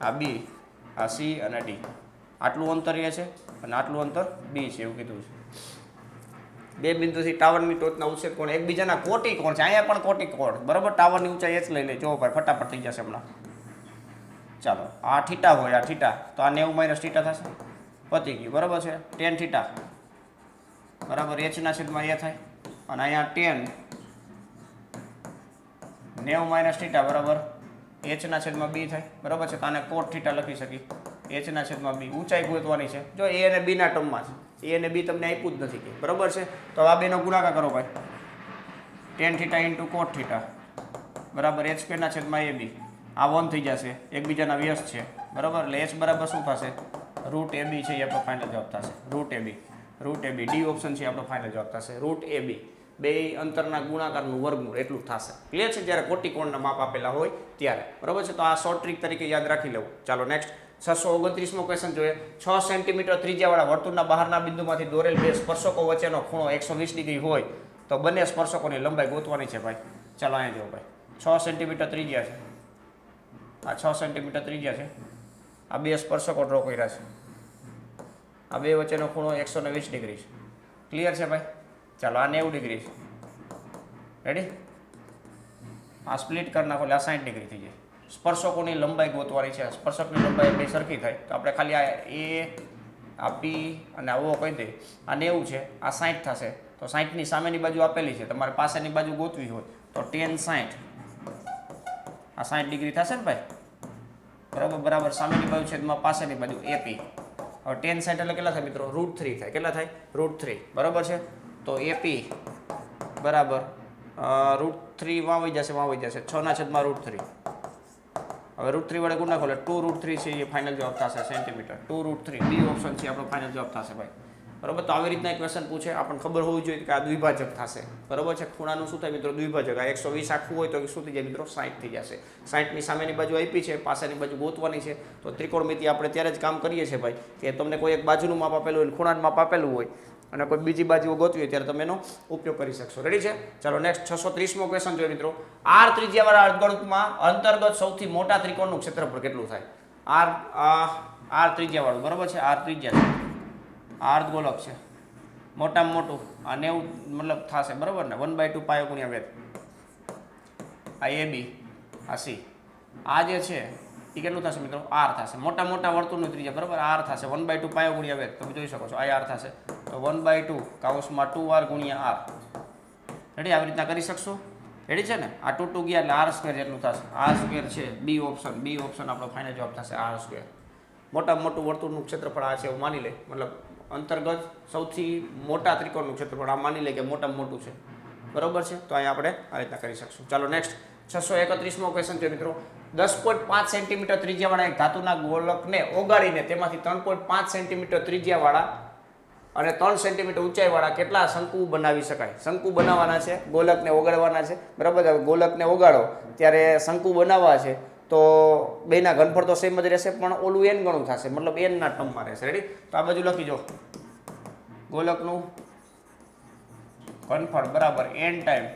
આ બી, આ સી અને ડી. આટલું અંતર એ છે અને આટલું અંતર બી છે એવું કીધું છે. બે બિંદુથી ટાવરની ટોચના ઉચ્છેદ કોણ એકબીજાના કોટી કોણ છે. અહીંયા પણ કોટી કોણ. બરાબર? ટાવરની ઊંચાઈ h લઈ લે. જો ભાઈ ફટાફટ થઈ જશે હમણાં. ચાલો આ થીટા હોય, આ થીટા, તો આ 90 - θ થશે. પતી ગયું. બરાબર છે? tan θ બરાબર h/a થાય અને અહીંયા tan 90 - θ બરાબર h/b થાય. બરાબર છે? તો આને cot θ લખી શકી. h/b ઊંચાઈ ગોતવાની છે. જો a અને b ના ટર્મમાં છે. a અને b તમને આપ્યું જ નથી કે. બરાબર છે? તો આ બેનો ગુણાકાર કરો ભાઈ. tan θ × cot θ બરાબર h²/ab. આ 1 થઈ જશે. એકબીજાના વ્યસ્ત છે. બરાબર? એટલે h બરાબર શું થશે? √ab છે એ આપણો ફાઇનલ જવાબ થશે. √ab ડી ઓપ્શન છે આપણો ફાઇનલ જવાબ થશે. √ab બે અંતરના ગુણાકારનું વર્ગમૂળ એટલું થશે. ક્લિયર છે? જ્યારે કોટિકોણના માપ આપેલા હોય ત્યારે. બરાબર છે? તો આ શોર્ટ ટ્રીક તરીકે યાદ રાખી લેવું. ચાલો નેક્સ્ટ 629મો ક્વેશ્ચન જોઈએ. 6 સેન્ટીમીટર ત્રિજ્યાવાળા વર્તુળના બહારના બિંદુમાંથી દોરેલ બે સ્પર્શકો વચ્ચેનો ખૂણો 120 ડિગ્રી હોય તો બંને સ્પર્શકોની લંબાઈ ગોતવાની છે ભાઈ. ચાલો અહીંયા જુઓ ભાઈ. 6 સેન્ટીમીટર ત્રિજ્યા છે, આ 6 સેન્ટીમીટર ત્રિજ્યા છે. આ બે સ્પર્શકો ડ્રો કર્યા છે. આ બે વચ્ચેનો ખૂણો 120 ડિગ્રી છે. ક્લિયર છે ભાઈ? ચાલો આ 90 ડિગ્રી છે. રેડી? આ સ્પ્લિટ કરી નાખો એટલે આ 60 ડિગ્રી થઈ જાય. સ્પર્શકોની લંબાઈ ગોતવાની છે. સ્પર્શકની લંબાઈ બે સરખી થાય તો આપણે ખાલી આ એ, આ પી અને આ ઓ કહી દઈએ. આ 90 છે, આ 60 થશે. તો 60ની સામેની બાજુ આપેલી છે, તમારે પાસેની બાજુ ગોતવી હોય તો tan 60, આ 60 ડિગ્રી થશે ને ભાઈ. બરાબર? સામેની બાજુ છે એમાં પાસેની બાજુ એપી. હવે tan 60 એટલે કેટલા થાય મિત્રો? √3 થાય. કેટલા થાય? √3. બરાબર છે? તો એપી બરાબર √3 વાવી જશે 6/√3. હવે √3 વડે ગુણાકાર એટલે 2√3 છે એ ફાઇનલ જવાબ થશે સેન્ટીમીટર. 2√3 બી ઓપ્શન છે આપણો ફાઇનલ જવાબ થશે ભાઈ. બરાબર. તો આવી રીતના ક્વેશ્ચન પૂછે, આપણને ખબર હોવી જોઈએ કે આ દ્વિભાજક થશે. બરાબર છે. ખૂણાનું શું થાય મિત્રો? દ્વિભાજક. આ 120 આખું હોય તો શું થઈ જાય મિત્રો? 60 થઈ જશે. 60ની સામેની બાજુ આપી છે, પાછળની બાજુ ગોતવાની છે. તો ત્રિકોણમિતિ આપણે ત્યારે જ કામ કરીએ છીએ ભાઈ કે તમને કોઈ એક બાજુનું માપ આપેલું હોય, ખૂણાનું માપ આપેલું હોય અને કોઈ બીજી બાજુ ગોતવી હોય ત્યારે તમે એનો ઉપયોગ કરી શકશો. રેડી છે? ચાલો નેક્સ્ટ 630મો ક્વેશ્ચન જોઈએ મિત્રો. આર ત્રિજ્યાવાળા અર્ધગોળકમાં અંતર્ગત સૌથી મોટા ત્રિકોણનું ક્ષેત્રફળ કેટલું થાય? આર ત્રિજ્યાવાળું, બરાબર છે. આર ત્રિજ્યા છે, આ અર્ધગોળક છે, મોટામાં મોટું આ 90 મતલબ થશે, બરાબર ને? 1/2 પાયો ગુણ્યા વેધ. આ એ બી, આ સી, આ જે છે એ કેટલું થશે મિત્રો? આર થશે. મોટા વર્તુળનું ત્રિજ્યા, બરાબર, આર થશે. 1/2 પાયો ગુણ્યા વેધ. તમે જોઈ શકો છો આ આર થશે. તો 1/2 કૌંસમાં 2r ગુણ્યા આર. રેડી? આવી રીતના કરી શકશો. રેડી છે ને? આ 2 ગયા એટલે આર સ્ક્વેર જેટલું થશે. આર સ્ક્વેર છે બી ઓપ્શન આપણો ફાઇનલ જવાબ થશે આર સ્ક્વેર. મોટામાં મોટું વર્તુળનું ક્ષેત્રફળ આ છે એવું માની લે, મતલબ અંતર્ગત સૌથી મોટા ત્રિકોણનું ક્ષેત્રફળ આ માની લે કે મોટામાં મોટું છે. બરોબર છે? તો અહીંયા આપણે આ રીતના કરી શકશું. ચાલો નેક્સ્ટ 631મો ક્વેશ્ચન છે મિત્રો. 10.5 સેન્ટીમીટર ત્રિજ્યાવાળા એક ધાતુના ગોળકને ઓગાળીને તેમાંથી 3.5 સેન્ટીમીટર ત્રિજ્યાવાળા અને 3 સેન્ટીમીટર ઊંચાઈવાળા કેટલા શંકુ બનાવી શકાય? શંકુ બનાવવાના છે, ગોલકને ઓગાળવાના છે. બરાબર? ગોલકને ઓગાળો ત્યારે શંકુ બનાવવા છે તો બેના ઘનફળ તો સેમ જ રહેશે, પણ ઓલું n ગણું થશે, મતલબ n ના ટર્મમાં રહેશે. રેડી? તો આ બાજુ લખી જો, ગોલકનું ઘનફળ બરાબર n ટાઈમ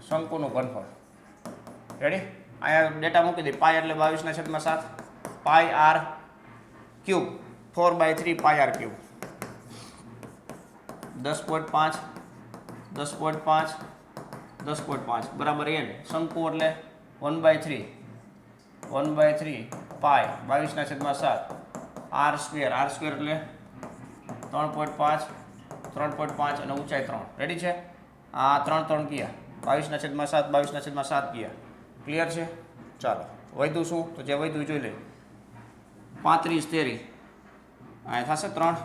શંકુનું ઘનફળ. રેડી? અહીંયા ડેટા મૂકી દે. પાય એટલે 22/7, pi R cube 4/3 pi R cube. 10.5 10.5 10.5 બરાબર n. શંકુ એટલે 1/3 પાય 22/7 આર સ્ક્વેર એટલે 3.5 અને ઊંચાઈ 3. રેડી છે? આ 3 ગયા 22/7 ગયા. ક્લિયર છે? ચાલો વધ્યું શું? તો જે વધ્યું જોઈ લે. 35 તેરી અહીંયા થશે 3,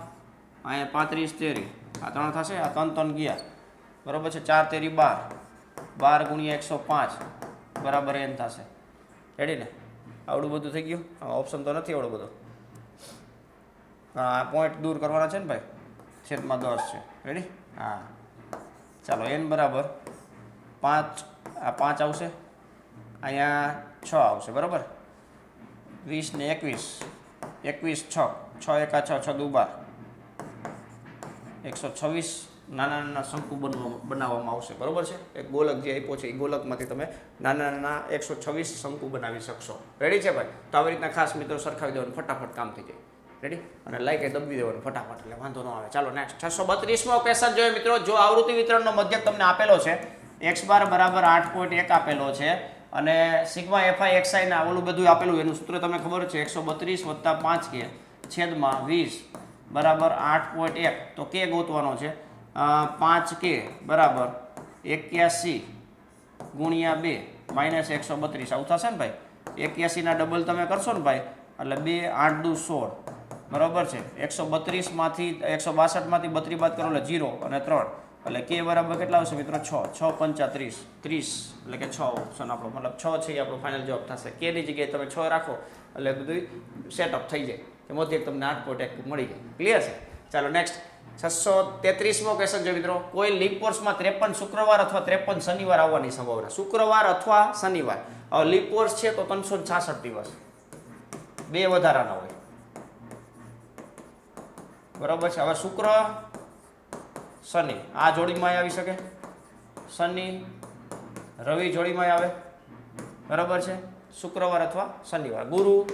અહીંયા 35 તેરી આ 3 થશે, આ 3 ગયા. બરાબર છે? 4 તેરી 12 ગુણ્યા 105 બરાબર n થશે. રેડી ને? આવડું બધું થઈ ગયું. ઓપ્શન તો નથી આવડું બધું. પોઈન્ટ દૂર કરવાના છે ને ભાઈ, છેદમાં 10 છે. રેડી? હા. ચાલો n બરાબર 5, આ 5 આવશે, અહીંયા 6 આવશે. બરાબર? 20 ને 21, 21 6 એકા 6 6 દુ 12, 126 નાના શંકુ બનાવવામાં આવશે. બરોબર છે? એક ગોલક જે આપ્યો છે એ ગોલકમાંથી તમે નાના 126 શંકુ બનાવી શકશો. રેડી છે ભાઈ? તો આવી રીતના ખાસ મિત્રો સરખાવી દેવાનું, ફટાફટ કામ થઈ જાય. રેડી? અને લાઈક એ દબવી દેવાનું ફટાફટ, એટલે વાંધો ન આવે. ચાલો નેક્સ્ટ 632મો ક્વેશ્ચન જોઈએ મિત્રો. જો આવૃત્તિ વિતરણનો મધ્યક તમને આપેલો છે, x બાર બરાબર 8.1 આપેલો છે અને સિગ્મા fi xi ના ઓલું બધું આપેલું, એનું સૂત્ર તમને ખબર છે 132 + 5k છેદમાં 20 બરાબર 8.1. તો k ગોતવાનો છે. 5k બરાબર 81 ગુણ્યા 2 માઇનસ 132 આવું થશે ને ભાઈ. 81 ના ડબલ તમે કરશો ને ભાઈ એટલે 2 8 દુ 16 બરાબર છે. 132 માંથી 162 માંથી 32 બાદ કરો એટલે 0 અને 3 એટલે k બરાબર કેટલા આવશે મિત્રો? 6 6 35 30 એટલે કે 6 ઓપ્શન આપણો, મતલબ 6 છે એ આપણો ફાઇનલ જવાબ થશે. k ની જગ્યાએ તમે 6 રાખો એટલે બધું સેટઅપ થઈ જાય, કે મધ્યક તમને 8.1 મળી જાય. ક્લિયર છે? ચાલો નેક્સ્ટ 633મો ક્વેશ્ચન જો મિત્રો. કોઈ લીપ વર્ષમાં 53 શુક્રવાર અથવા 53 શનિવાર આવવાની સંભાવના. શુક્રવાર અથવા શનિવાર. હવે લીપ વર્ષ છે તો 366 દિવસ, 2 વધારાના હોય. બરાબર છે? હવે શુક્ર શનિ આ જોડીમાં આવી શકે, શનિ રવિ જોડીમાં આવે. બરાબર છે? શુક્રવાર અથવા શનિવાર. ગુરુ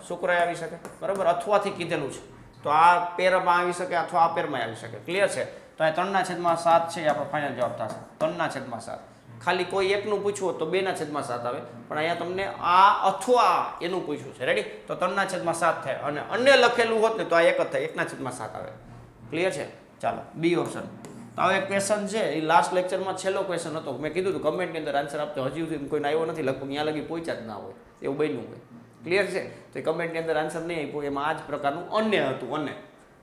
શુક્ર આવી શકે. બરાબર? અથવાથી કીધેલું છે, તો આ પેરમાં આવી શકે અથવા આ પેરમાં આવી શકે. ક્લિયર છે? તો આ 3/7 છે એ આપણો ફાઇનલ જવાબ થશે. 3/7. ખાલી કોઈ એકનું પૂછવું તો 2/7 આવે, પણ અહીંયા તમને આ અથવા એનું પૂછ્યું છે. રેડી? તો 3/7 થાય, અને અન્ય લખેલું હોત ને તો આ એક જ થાય, 1/7 આવે. ક્લિયર છે? ચાલો બી ઓપ્શન. તો હવે ક્વેશ્ચન છે એ લાસ્ટ લેક્ચરમાં છેલ્લો ક્વેશ્ચન હતો. મેં કીધું હતું કમેન્ટની અંદર આન્સર આપતો, હજી સુધી કોઈને આવ્યો નથી, લગભગ ત્યાં લગી પહોંચ્યા જ ના હોય એવું બન્યું હોય. ક્લિયર છે? તો એ કમેન્ટની અંદર આન્સર નહીં આપ્યો, એમાં આ જ પ્રકારનું અન્ય હતું. અન્ય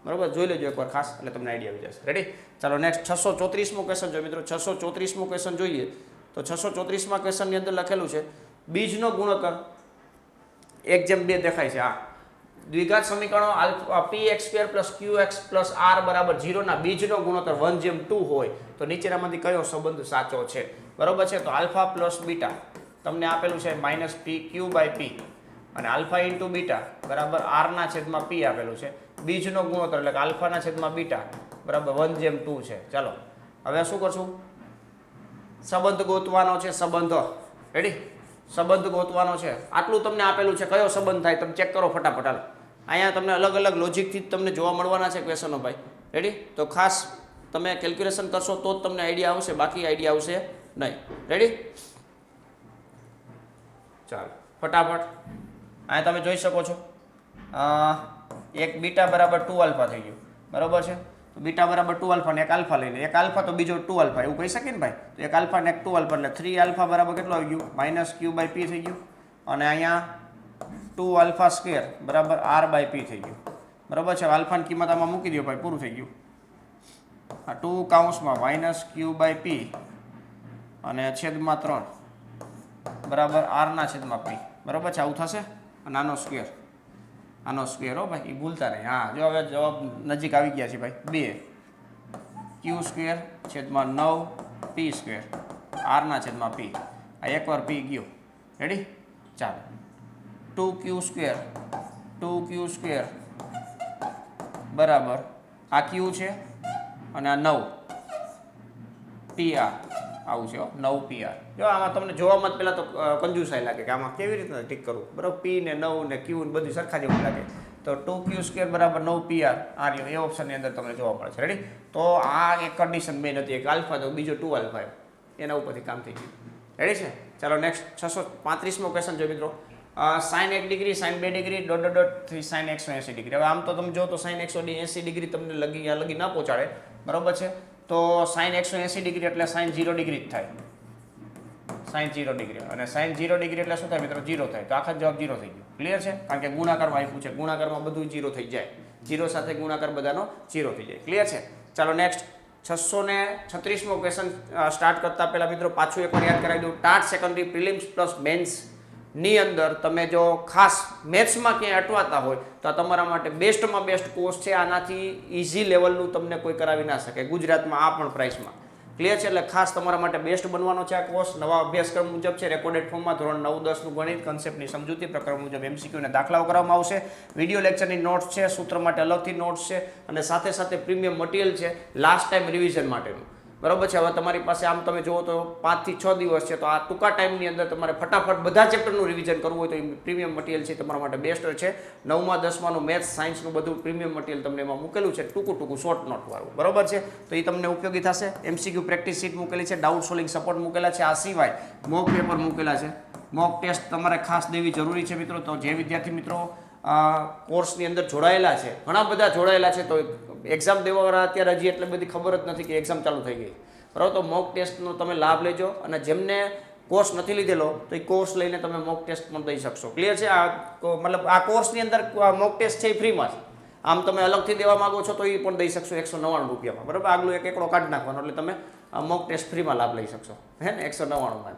બરાબર? જોઈ લેજો એકવાર ખાસ, એટલે તમને આઈડિયા આવી જશે. રેડી? ચાલો નેક્સ્ટ 634મો ક્વેશ્ચન જોઈએ મિત્રો. 634મો ક્વેશ્ચન જોઈએ તો 634માં ક્વેશ્ચનની અંદર લખેલું છે બીજનો ગુણોત્તર 1/2 દેખાય છે. આ દ્વિઘાત સમીકરણો આલ્ફા px² + qx + r બરાબર 0 ના બીજનો ગુણોત્તર 1:2 હોય તો નીચેનામાંથી કયો સંબંધ સાચો છે? બરોબર છે. તો આલ્ફા પ્લસ બીટા તમને આપેલું છે -pq/p અને આલ્ફા * બીટા બરાબર r/p આપેલું છે. બીજનો ગુણોત્તર એટલે કે આલ્ફા/બીટા બરાબર 1:2 છે. ચાલો હવે શું કરશું? સંબંધ ગોતવાનો છે. સંબંધ રેડી? સંબંધ ગોતવાનો છે. આટલું તમને આપેલું છે. કયો સંબંધ થાય તમે ચેક કરો ફટાફટ. હાલો અહીંયા તમને અલગ અલગ લોજિકથી જ તમને જોવા મળવાના છે ક્વેશ્ચનો ભાઈ. રેડી? તો ખાસ તમે કેલ્ક્યુલેશન કરશો તો જ તમને આઈડિયા આવશે, બાકી આઈડિયા આવશે નહીં. રેડી? ચાલો ફટાફટ અહીંયા તમે જોઈ શકો છો એક બીટા બરાબર 2 આલ્ફા થઈ ગયું. બરાબર છે. તો બીટા બરાબર 2 આલ્ફા ને એક આલ્ફા લઈને એક આલ્ફા તો બીજો 2 આલ્ફા એવું કહી શકીએ ને ભાઈ. તો એક આલ્ફા ને એક 2 આલ્ફા એટલે 3 આલ્ફા બરાબર કેટલું આવી ગયું? -q/p થઈ ગયું. અને અહીંયા 2 આલ્ફા સ્ક્વેર બરાબર r/p થઈ ગયું. બરાબર છે. આલ્ફાની કિંમત આમાં મૂકી દો ભાઈ, પૂરું થઈ ગયું. આ 2 કૌંસમાં -q/p અને છેદમાં 3 બરાબર r/p. બરાબર છે. આવું થશે. અને આનો સ્ક્વેર, આનો સ્ક્વેર હો ભાઈ, એ ભૂલતા નહીં. હા જો હવે જવાબ નજીક આવી ગયા છે ભાઈ. 2 q² / 9p² r/p. આ એકવાર p ગયો. રેડી? ચાલો 2q² બરાબર આ q છે અને આ 9 pr આવું છે. 9 pr. જો આમાં તમને જોવામાં જ પહેલાં તો કંજુસાઈ લાગે કે આમાં કેવી રીતના ઠીક કરવું. બરાબર? p ને 9 ને q ને બધું સરખા જેવું લાગે. તો 2q² બરાબર 9 pr આ રહ્યો. એ ઓપ્શનની અંદર તમને જોવા મળે છે. રેડી? તો આ એક કન્ડિશન મેઇન હતી. એક આલ્ફા તો બીજો 2 આલ્ફા એના ઉપરથી કામ થઈ ગયું. રેડી છે? ચાલો નેક્સ્ટ 635મો ક્વેશ્ચન જોઈએ મિત્રો. sin 1 ડિગ્રી, sin 2 ડિગ્રી, ... થી sin 180 ડિગ્રી. હવે આમ તો તમે જો તો sin 180 ડિગ્રી તમને લગી ના પહોંચાડે. બરાબર છે. તો sin 180 ડિગ્રી એટલે sin 0 ડિગ્રી જ થાય. sin 0 ડિગ્રી અને sin 0 ડિગ્રી એટલે શું થાય મિત્રો? 0 થાય. તો આખા જવાબ 0 થઈ ગયો. ક્લિયર છે? કારણ કે ગુણાકારમાં આપ્યું છે. ગુણાકારમાં બધું 0 થઈ જાય. 0 સાથે ગુણાકાર બધાનો 0 થઈ જાય. ક્લિયર છે? ચાલો નેક્સ્ટ 636મો ક્વેશ્ચન સ્ટાર્ટ કરતા પહેલા મિત્રો પાછું એકવાર યાદ કરાવી દઉં. TAT secondary prelims plus men's ની અંદર તમે જો ખાસ મેથ્સમાં ક્યાંય અટવાતા હોય તો આ તમારા માટે બેસ્ટમાં બેસ્ટ કોર્સ છે. આનાથી ઇઝી લેવલનું તમને કોઈ કરાવી ના શકે ગુજરાતમાં, આ પણ પ્રાઇસમાં. ક્લિયર છે? એટલે ખાસ તમારા માટે બેસ્ટ બનવાનો છે આ કોર્સ. નવા અભ્યાસક્રમ મુજબ છે. રેકોર્ડેડ ફોર્મમાં ધોરણ 9, 10નું ગણિત, કન્સેપ્ટની સમજૂતી, પ્રકરણ મુજબ MCQ ને દાખલાઓ કરવામાં આવશે. વિડીયો લેક્ચરની નોટ્સ છે, સૂત્ર માટે અલગથી નોટ્સ છે અને સાથે સાથે પ્રીમિયમ મટીરિયલ છે લાસ્ટ ટાઈમ રિવિઝન માટેનું. બરાબર છે? હવે તમારી પાસે આમ તમે જુઓ તો 5 થી 6 દિવસ છે. તો આ ટૂંકા ટાઈમની અંદર તમારે ફટાફટ બધા ચેપ્ટરનું રિવિઝન કરવું હોય તો એ પ્રીમિયમ મટીરિયલ છે તમારા માટે બેસ્ટ છે. 9મા 10માનું મેથ્સ, સાયન્સનું બધું પ્રીમિયમ મટીરિયલ તમને એમાં મૂકેલું છે, ટૂંકું શોર્ટ નોટ વાળું. બરાબર છે? તો એ તમને ઉપયોગી થશે. MCQ પ્રેક્ટિસ શીટ મૂકેલી છે, ડાઉટ સોલ્વિંગ સપોર્ટ મૂકેલા છે. આ સિવાય મોક પેપર મૂકેલા છે. મોક ટેસ્ટ તમારે ખાસ દેવી જરૂરી છે મિત્રો. તો જે વિદ્યાર્થી મિત્રો કોર્સની અંદર જોડાયેલા છે, ઘણા બધા જોડાયેલા છે, તો એક્ઝામ દેવાવાળા અત્યારે હજી એટલે બધી ખબર જ નથી કે એક્ઝામ ચાલુ થઈ ગઈ. બરાબર? તો મોક ટેસ્ટનો તમે લાભ લેજો અને જેમને કોર્સ નથી લીધેલો તો એ કોર્સ લઈને તમે મોક ટેસ્ટ પણ દઈ શકશો. ક્લિયર છે? આ મતલબ આ કોર્સની અંદર મોક ટેસ્ટ છે એ ફ્રીમાં છે. આમ તમે અલગથી દેવા માંગો છો તો એ પણ દઈ શકશો 199 રૂપિયામાં. બરાબર? આગલું એક એકડો કાઢી નાખવાનો એટલે તમે મોક ટેસ્ટ ફ્રીમાં લાભ લઈ શકશો. હે ને? 199માં.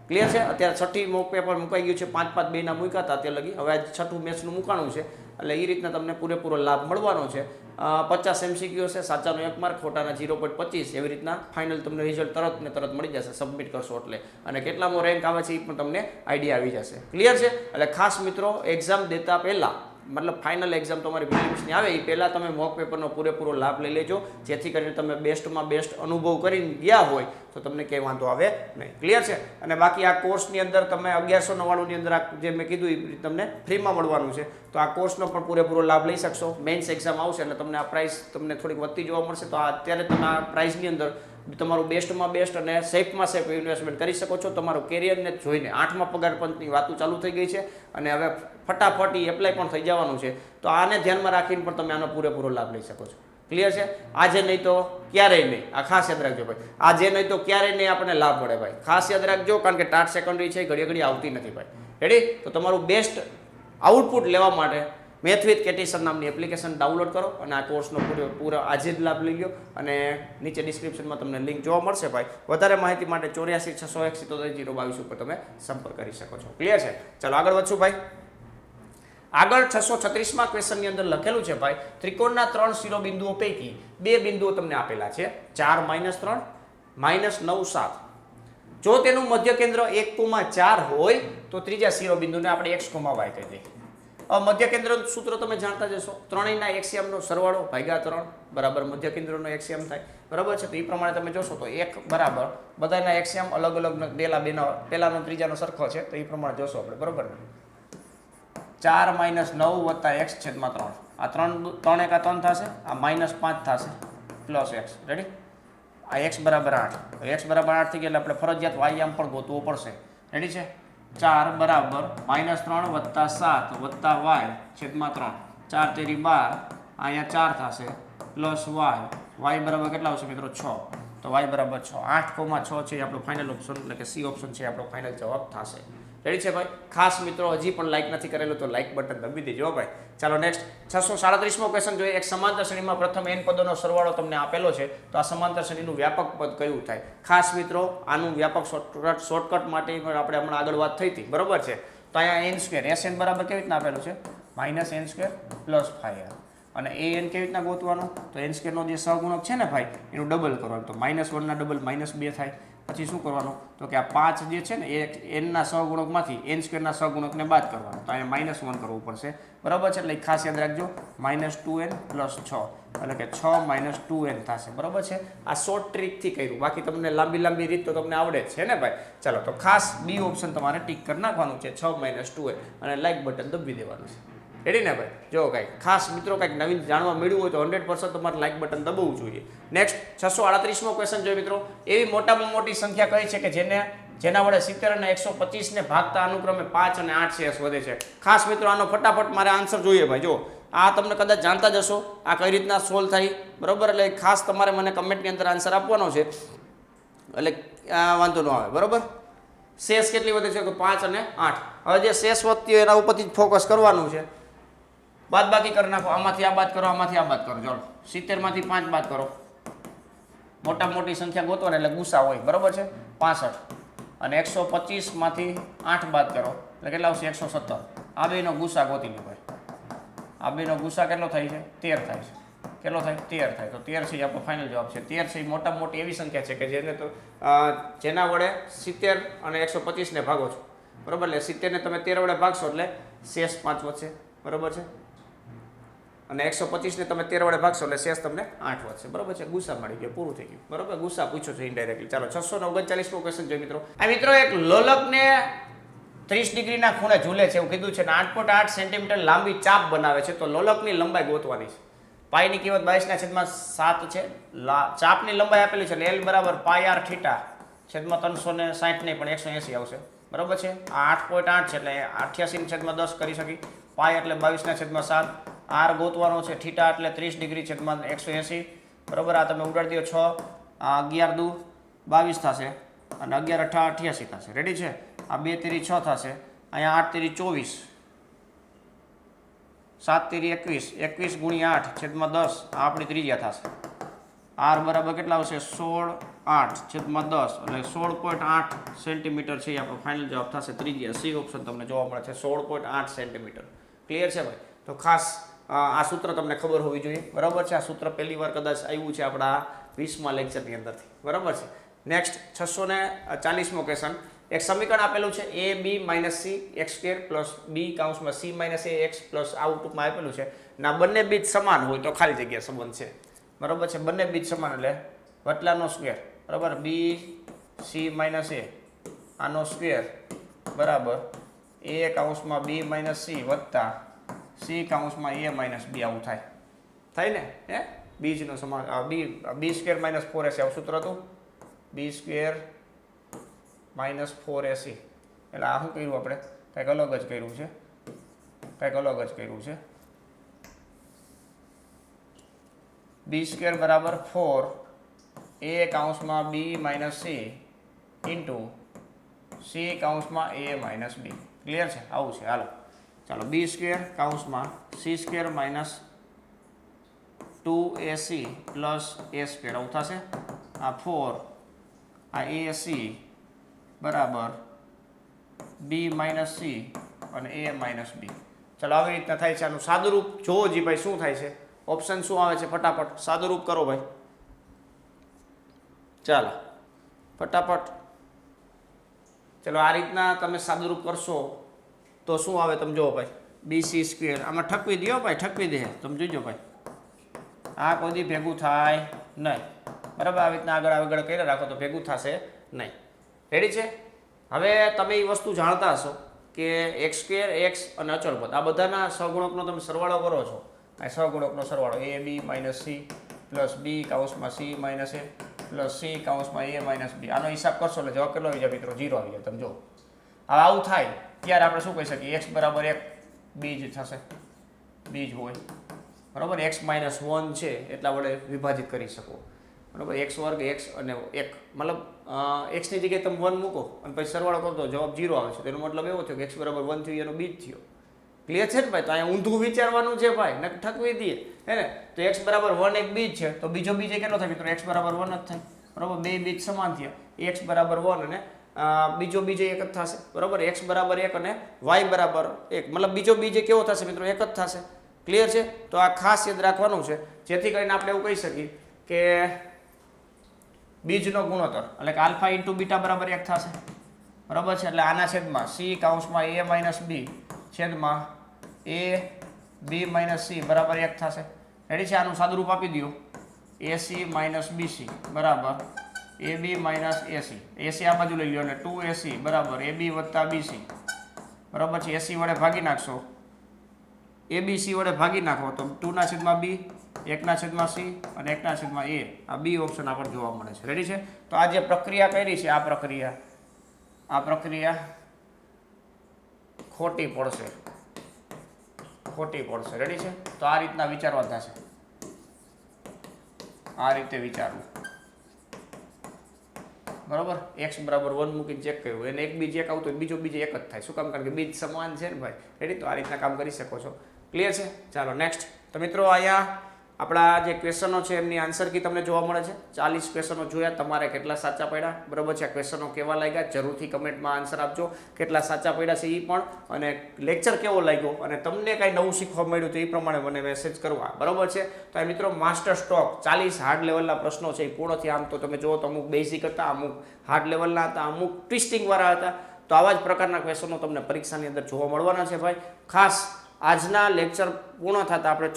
ક્લિયર છે? અત્યારે 6ઠી મોક પેપર મુકાઈ ગયું છે. 5-5 2ના મૂક્યા હતા અત્યારે લગી. હવે આજ 6ઠું મેથ્સનું મુકાણું છે એટલે એ રીતના તમને પૂરેપૂરો લાભ મળવાનો છે. 50 MCQ છે, સાચાનો 1 માર્ક, ખોટાના 0.25. એવી રીતના ફાઇનલ તમને રિઝલ્ટ તરત મળી જશે સબમિટ કરશો એટલે. અને કેટલામો રેન્ક આવે છે એ પણ તમને આઈડિયા આવી જશે. ક્લિયર છે? એટલે ખાસ મિત્રો એક્ઝામ દેતા પહેલાં મતલબ ફાઇનલ એક્ઝામ તમારી પ્રિલિમ્સની આવે એ પહેલાં તમે મોક પેપરનો પૂરેપૂરો લાભ લઈ લેજો જેથી કરીને તમે બેસ્ટમાં બેસ્ટ અનુભવ કરીને ગયા હોય તો તમને કંઈ વાંધો આવે નહીં. ક્લિયર છે? અને બાકી આ કોર્સની અંદર તમે 1199ની અંદર આ જે મેં કીધું એ તમને ફ્રીમાં મળવાનું છે. તો આ કોર્સનો પણ પૂરેપૂરો લાભ લઈ શકશો. મેન્સ એક્ઝામ આવશે એટલે તમને આ પ્રાઇસ તમને થોડીક વધતી જોવા મળશે. તો અત્યારે તમે આ પ્રાઇસની અંદર તમારું બેસ્ટમાં બેસ્ટ અને સેફમાં સેફ ઇન્વેસ્ટમેન્ટ કરી શકો છો. તમારું કેરિયરને જોઈને 8મા પગાર પંચની વાતો ચાલુ થઈ ગઈ છે અને હવે ફટાફટ એપ્લાય પણ થઈ જવાનું છે. તો આને ધ્યાનમાં રાખીને પણ તમે આનો પૂરેપૂરો લાભ લઈ શકો છો. ક્લિયર છે? આજે નહીં તો ક્યારેય નહીં. આ ખાસ યાદ રાખજો ભાઈ. આજે નહીં તો ક્યારેય નહીં આપણને લાભ મળે ભાઈ. ખાસ યાદ રાખજો કારણ કે ટાટ સેકન્ડરી છે ઘડી આવતી નથી ભાઈ. રેડી? તો તમારું બેસ્ટ આઉટપુટ લેવા માટે મેથ વિથ કેટીસન નામની એપ્લિકેશન ડાઉનલોડ કરો અને આ કોર્સનો પૂરો આજે જ લાભ લઈ લો. અને નીચે ડિસ્ક્રિપ્શનમાં તમને લિંક જોવા મળશે ભાઈ. વધારે માહિતી માટે 84 601 77 022 ઉપર તમે સંપર્ક કરી શકો છો. ક્લિયર છે? ચાલો આગળ વધશું ભાઈ. આગળ 636માં ક્વેશ્ચનની અંદર લખેલું છે ભાઈ ત્રિકોણના 3 શિરોબિંદુઓ પૈકી 2 બિંદુઓ તમને આપેલા છે 4 -3 -9 7. જો તેનું મધ્ય કેન્દ્ર 1,4 હોય તો ત્રીજા શિરોબિંદુને આપણે x, y કહી દઈએ. હવે મધ્ય કેન્દ્રનું સૂત્ર તમે જાણતા જશો, ત્રણેયના એક્સિયમનો સરવાળો ભાગ્યા 3 બરાબર મધ્ય કેન્દ્રનો એક્સિયમ થાય. બરાબર છે. તો એ પ્રમાણે તમે જોશો તો 1 બરાબર બધાના એક્સિયમ અલગ અલગ પહેલાનો ત્રીજાનો સરખો છે, તો એ પ્રમાણે જોશો આપણે. બરાબર ને 4 - 9 + x છેદમાં 3. આ 3 એકા 3 થશે, આ -5 થશે પ્લસ x. રેડી? આ x બરાબર 8. x બરાબર 8 થઈ ગયા એટલે આપણે ફરજિયાત y આમ પણ ગોતવો પડશે. રેડી છે? 4 બરાબર -3 + 7 + y છેદમાં 3. 4 તેરી 12, અહીંયા 4 થશે પ્લસ y બરાબર કેટલા આવશે મિત્રો? 6. તો y બરાબર 6. 8,6 છે આપણો ફાઇનલ ઓપ્શન, એટલે કે સી ઓપ્શન છે આપણો ફાઇનલ જવાબ થશે. રેડી છે ભાઈ? ખાસ મિત્રો હજી પણ લાઈક નથી કરેલું તો લાઈક બટન દબી દેજો ભાઈ. ચાલો નેક્સ્ટ 637મો ક્વેશ્ચન જોઈએ. એક સમાંતર શ્રેણીમાં પ્રથમ n પદોનો સરવાળો તમને આપેલો છે, તો આ સમાંતર શ્રેણીનું વ્યાપક પદ કયું થાય? ખાસ મિત્રો આનું વ્યાપક શોર્ટકટ માટે પણ આપણે હમણાં આગળ વાત થઈ હતી. બરોબર છે? તો અહીંયા n2 Sn બરાબર કેવી રીતના આપેલું છે? -n2 + 5r. અને an કેવી રીતના ગોતવાનું? તો n2 નો જે સહગુણક છે ને ભાઈ એનું ડબલ કરવાનું. તો -1 ના ડબલ -2 થાય. પછી શું કરવાનું? તો કે આ 5 જે છે ને એ n ના સહગુણકમાંથી n2 ના સહગુણકને બાદ કરવાનું. તો અહીંયા -1 કરવું પડશે. બરાબર છે? એટલે ખાસ યાદ રાખજો, -2n + 6 એટલે કે 6 - 2n થશે. બરાબર છે? આ શોર્ટ ટ્રીકથી કર્યું, બાકી તમને લાંબી રીત તો તમને આવડે જ છે ને ભાઈ. ચાલો તો ખાસ બી ઓપ્શન તમારે ટીક કરી નાખવાનું છે, 6 - 2n, અને લાઈક બટન દબી દેવાનું છે. રેડી ને ભાઈ? જો કાંઈક ખાસ મિત્રો કાંઈક નવીન જાણવા મળ્યું હોય તો 100% તમારે લાઈક બટન દબાવવું જોઈએ. નેક્સ્ટ 638મો ક્વેશ્ચન જોઈએ મિત્રો. એવી મોટામાં મોટી સંખ્યા કઈ છે કે જેના વડે 70 અને 125 ને ભાગતા અનુક્રમે 5 અને 8 શેષ વધે છે? ખાસ મિત્રો આનો ફટાફટ મારે આન્સર જોઈએ ભાઈ. જો આ તમને કદાચ જાણતા જ હશો આ કઈ રીતના સોલ્વ થાય. બરોબર? એટલે ખાસ તમારે મને કમેન્ટની અંદર આન્સર આપવાનો છે, એટલે વાંધો ન આવે. બરોબર? શેષ કેટલી વધે છે? 5 અને 8. હવે જે શેષ વધતી હોય એના ઉપરથી જ ફોકસ કરવાનું છે. બાદ બાકી કરી નાખો, આમાંથી આ બાદ કરો, આમાંથી આ બાદ કરો. ચાલો 70 માંથી 5 બાદ કરો. મોટા મોટી સંખ્યા ગોતો ને એટલે ગુસા હોય. બરોબર છે? 65. અને 125 માંથી 8 બાદ કરો એટલે કેટલા આવશે? 117. આ બેનો ગુસા ગોતી લો ભાઈ. આ બેનો ગુસા કેટલો થાય છે? 13 થાય છે. કેટલો થાય? 13 થાય. તો 13 છે આપણો ફાઇનલ જવાબ છે. 13 છે મોટામાં મોટી એવી સંખ્યા છે કે જેના વડે 70 અને 125 ને ભાગો છો. બરોબર? એટલે 70 ને તમે 13 વડે ભાગશો એટલે શેષ 5 વધશે. બરોબર છે? અને 125 ને તમે 13 વડે ભાગશો એટલે શેષ તમને 8 વધશે. બરોબર છે? ગુસા મળી ગયો, પૂરું થઈ ગયું. બરોબર? ગુસા પૂછ્યો છે ઇનડાયરેક્ટલી. ચાલો 639મો ક્વેશ્ચન જોઈએ મિત્રો. આ મિત્રો એક લોલકને 30 ડિગ્રીના ખૂણે ઝૂલે છે એવું કીધું છે, અને 8.8 સેન્ટીમીટર લાંબી ચાપ બનાવે છે. તો લોલકની લંબાઈ ગોતવાની છે. પાઈની કિંમત 22/7 છે. ચાપની લંબાઈ આપેલી છે એટલે L બરાબર πr θ છેદમાં 360 નહીં પણ 180 આવશે. બરોબર છે? આ 8.8 છે એટલે 88/10 કરી શકી. પાય એટલે 22/7. r ગોતવાનો છે. θ એટલે 30 ડિગ્રી છેદમાં 180. બરોબર? આ તમે ઉડાડી દો 6, આ 11 દુ 22 થશે, અને 11 અઠા 88 થશે. રેડી છે? આ 2 તેરી 6 થશે, અહીંયા 8 તેરી 24, 7 તેરી 21, 21 ગુણ્યા 8 છેદમાં 10 આ આપણી ત્રિજ્યા થશે. r બરાબર કેટલા આવશે? 16.8 છેદમાં 10 એટલે 16.8 સેન્ટીમીટર છે. આપણો ફાઇનલ જવાબ થશે ત્રિજ્યા. સી ઓપ્શન તમને જોવા મળે છે, 16.8 સેન્ટીમીટર. ક્લિયર છે ભાઈ? તો ખાસ આ સૂત્ર તમને ખબર હોવી જોઈએ. બરાબર છે? આ સૂત્ર પહેલી વાર કદાચ આવ્યું છે આપણા 20મા લેક્ચરની અંદરથી. બરાબર છે? નેક્સ્ટ 640મો ક્વેશ્ચન. એક સમીકરણ આપેલું છે a b - c x² + b કૌંસમાં c - a x પ્લસ આવું ટૂંકમાં આપેલું છે. ના બંને બીજ સમાન હોય તો ખાલી જગ્યા સંબંધ છે. બરાબર છે? બંને બીજ સમાન એટલે વટલાનો સ્ક્વેર. બરાબર? b c - a આનો સ્ક્વેર બરાબર a કૌંસમાં b - c વત્તા c કૌંસમાં a - b આવું થાય ને? હે બીજનો સમાન b² - 4ac આવું સૂત્ર હતું. b² - 4ac એટલે આ શું કર્યું આપણે? કંઈક અલગ જ કર્યું છે. b² બરાબર 4 a કૌંસમાં b - c ઇન્ટુ c કૌંસમાં a - b. ક્લિયર છે? આવું છે. હાલો ચાલો b² કૌંસમાં c² - 2ac પ્લસ a² આવું થશે. આ 4 આ ac બરાબર b - c અને a - b. ચાલો આવી રીતના થાય છે. આનું સાદુરૂપ જોવો જી ભાઈ શું થાય છે. ઓપ્શન શું આવે છે ફટાફટ સાદુરૂપ કરો ભાઈ. ચાલો ફટાફટ ચલો આ રીતના તમે સાદુરૂપ કરશો તો શું આવે તમે જુઓ ભાઈ. BC સ્ક્વેર આમાં ઠકવી દો ભાઈ, ઠકવી દે તમે જોજો ભાઈ. આ કોઈ દી ભેગું થાય નહીં, બરાબર. આવી રીતના આગળ કરી રાખો તો ભેગું થશે નહીં. રેડી છે. હવે તમે એ વસ્તુ જાણતા હશો કે એક્સ સ્ક્વેર એક્સ અને અચળ પદ આ બધાના સહગુણકનો તમે સરવાળો કરો છો. આ સહગુણકનો સરવાળો AB minus C plus B કાઉન્સમાં C minus A plus C કાઉન્સમાં A minus B આનો હિસાબ કરશો એટલે જવાબ કેટલો આવી જાય મિત્રો? 0 આવી જાય. તમે જો હવે આવું થાય ત્યારે આપણે શું કહી શકીએ? x બરાબર 1 બીજ થશે, બીજ હોય બરાબર. x માઇનસ 1 છે એટલા વડે વિભાજિત કરી શકો બરાબર. x વર્ગ x અને 1 મતલબ x ની જગ્યાએ તમે 1 મૂકો અને પછી સરવાળો કરો તો જવાબ 0 આવે છે. તેનો મતલબ એવો થયો કે x બરાબર 1 થયું એનો બીજ થયો. ક્લિયર છે ને ભાઈ? તો અહીંયા ઊંધું વિચારવાનું છે ભાઈ, નક ઠકવી દઈએ હે ને. તો x બરાબર 1 એક બીજ છે તો બીજો બીજ કેટલો થાય મિત્રો? x બરાબર 1 જ થાય બરાબર. બે બીજ સમાન થયા, x બરાબર 1 અને બીજો બીજ એક જ થશે બરાબર. x બરાબર 1 અને y બરાબર 1 મતલબ બીજો બીજ કેવો થશે મિત્રો? એક જ થશે. ક્લિયર છે? તો આ ખાસ યાદ રાખવાનું છે જેથી કરીને આપણે એવું કહી શકીએ કે બીજનો ગુણોત્તર એટલે કે આલ્ફા ઇન્ટુ બીટા બરાબર 1 થશે બરાબર છે. એટલે આના છેદમાં c કાઉન્સમાં a માઇનસ b છેદમાં a b માઇનસ c બરાબર 1 થશે. રેડી છે? આનું સાદુરૂપ આપી દો. ac માઇનસ bc બરાબર ab માઇનસ ac. ac આ બાજુ લઈ લો એટલે 2ac બરાબર ab વત્તા bc બરાબર છે. ac વડે ભાગી નાખશો, abc વડે ભાગી નાખો તો 2 ના છેદમાં b 1 ના છેદમાં c અને 1 ના છેદમાં a. આ b ઓપ્શન આપણને જોવા મળે છે. રેડી છે? તો આ જે પ્રક્રિયા કરી છે આ પ્રક્રિયા ખોટી પડશે. રેડી છે? તો આ રીતના વિચારવા થશે, આ રીતે વિચારવું બરાબર. x બરાબર 1 મૂકીને ચેક કર્યું એને એક બીજ એક આવતું હોય બીજો બીજ એક જ થાય. શું કામ? કારણ કે બીજ સમાન છે ને ભાઈ. રેડી? તો આ રીતના કામ કરી શકો છો. ક્લિયર છે? ચાલો નેક્સ્ટ. તો મિત્રો અહીંયા આપણા જે ક્વેશ્ચનો છે એમની આન્સર કી તમને જોવા મળે છે. 40 ક્વેશ્ચનો જોયા, તમારે કેટલા સાચા પડ્યા બરાબર છે? આ ક્વેશ્ચનો કેવા લાગ્યા જરૂરથી કમેન્ટમાં આન્સર આપજો. કેટલા સાચા પડ્યા છે એ પણ, અને લેક્ચર કેવો લાગ્યો અને તમને કાંઈ નવું શીખવા મળ્યું તો એ પ્રમાણે મને મેસેજ કરવા બરાબર છે. તો આ મિત્રો માસ્ટર સ્ટ્રોક 40 હાર્ડ લેવલના પ્રશ્નો છે એ પૂર્ણ થયા. આમ તો તમે જુઓ તો અમુક બેઝિક હતા, અમુક હાર્ડ લેવલના હતા, અમુક ટ્વિસ્ટિંગ વાળા હતા. તો આવા જ પ્રકારના ક્વેશ્ચનો તમને પરીક્ષાની અંદર જોવા મળવાના છે ભાઈ. ખાસ આજના લેક્ચર પૂર્ણ થતા આપણે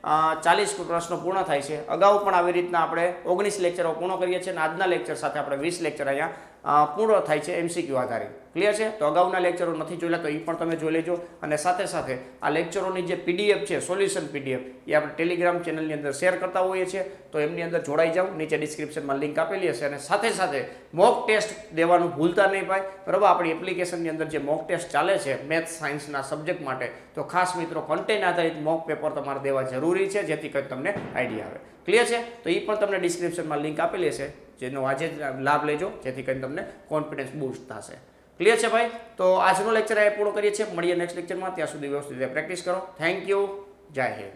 640 પ્રશ્નો પૂર્ણ થાય છે. અગાઉ પણ આવી રીતના આપણે 19 લેક્ચરો પૂર્ણ કરીએ છીએ અને આજના લેક્ચર સાથે આપણે 20 લેક્ચર અહીંયા પૂર્ણ થાય છે MCQ આધારિત. ક્લિયર છે? તો અગાઉના લેક્ચરો નથી જોયેલા તો એ પણ તમે જોઈ લેજો. અને સાથે સાથે આ લેક્ચરોની જે PDF છે સોલ્યુશન PDF એ આપણે ટેલિગ્રામ ચેનલની અંદર શેર કરતા હોઈએ છીએ. તો એમની અંદર જોડાઈ જાઓ, નીચે ડિસ્ક્રિપ્શનમાં લિંક આપેલી હશે. અને સાથે સાથે મોક ટેસ્ટ દેવાનું ભૂલતા નહીં ભાઈ બરાબર. આપણી એપ્લિકેશનની અંદર જે મોક ટેસ્ટ ચાલે છે મેથ્સ સાયન્સના સબ્જેક્ટ માટે, તો ખાસ મિત્રો કન્ટેન્ટ આધારિત મોક પેપર તમારે દેવા જરૂરી છે જેથી કરી તમને આઈડિયા આવે. ક્લિયર છે? તો એ પણ તમને ડિસ્ક્રિપ્શનમાં લિંક આપેલી હશે જેનો આજે લાભ લેજો જેથી કરીને તમને કોન્ફિડન્સ બૂસ્ટ થશે. ક્લિયર છે ભાઈ? તો આજનો લેક્ચર અહીંયા પૂર્ણ કરીએ છીએ. મળીએ નેક્સ્ટ લેક્ચરમાં. ત્યાં સુધી વ્યવસ્થિત પ્રેક્ટિસ કરો. Thank you. જય હિન્દ.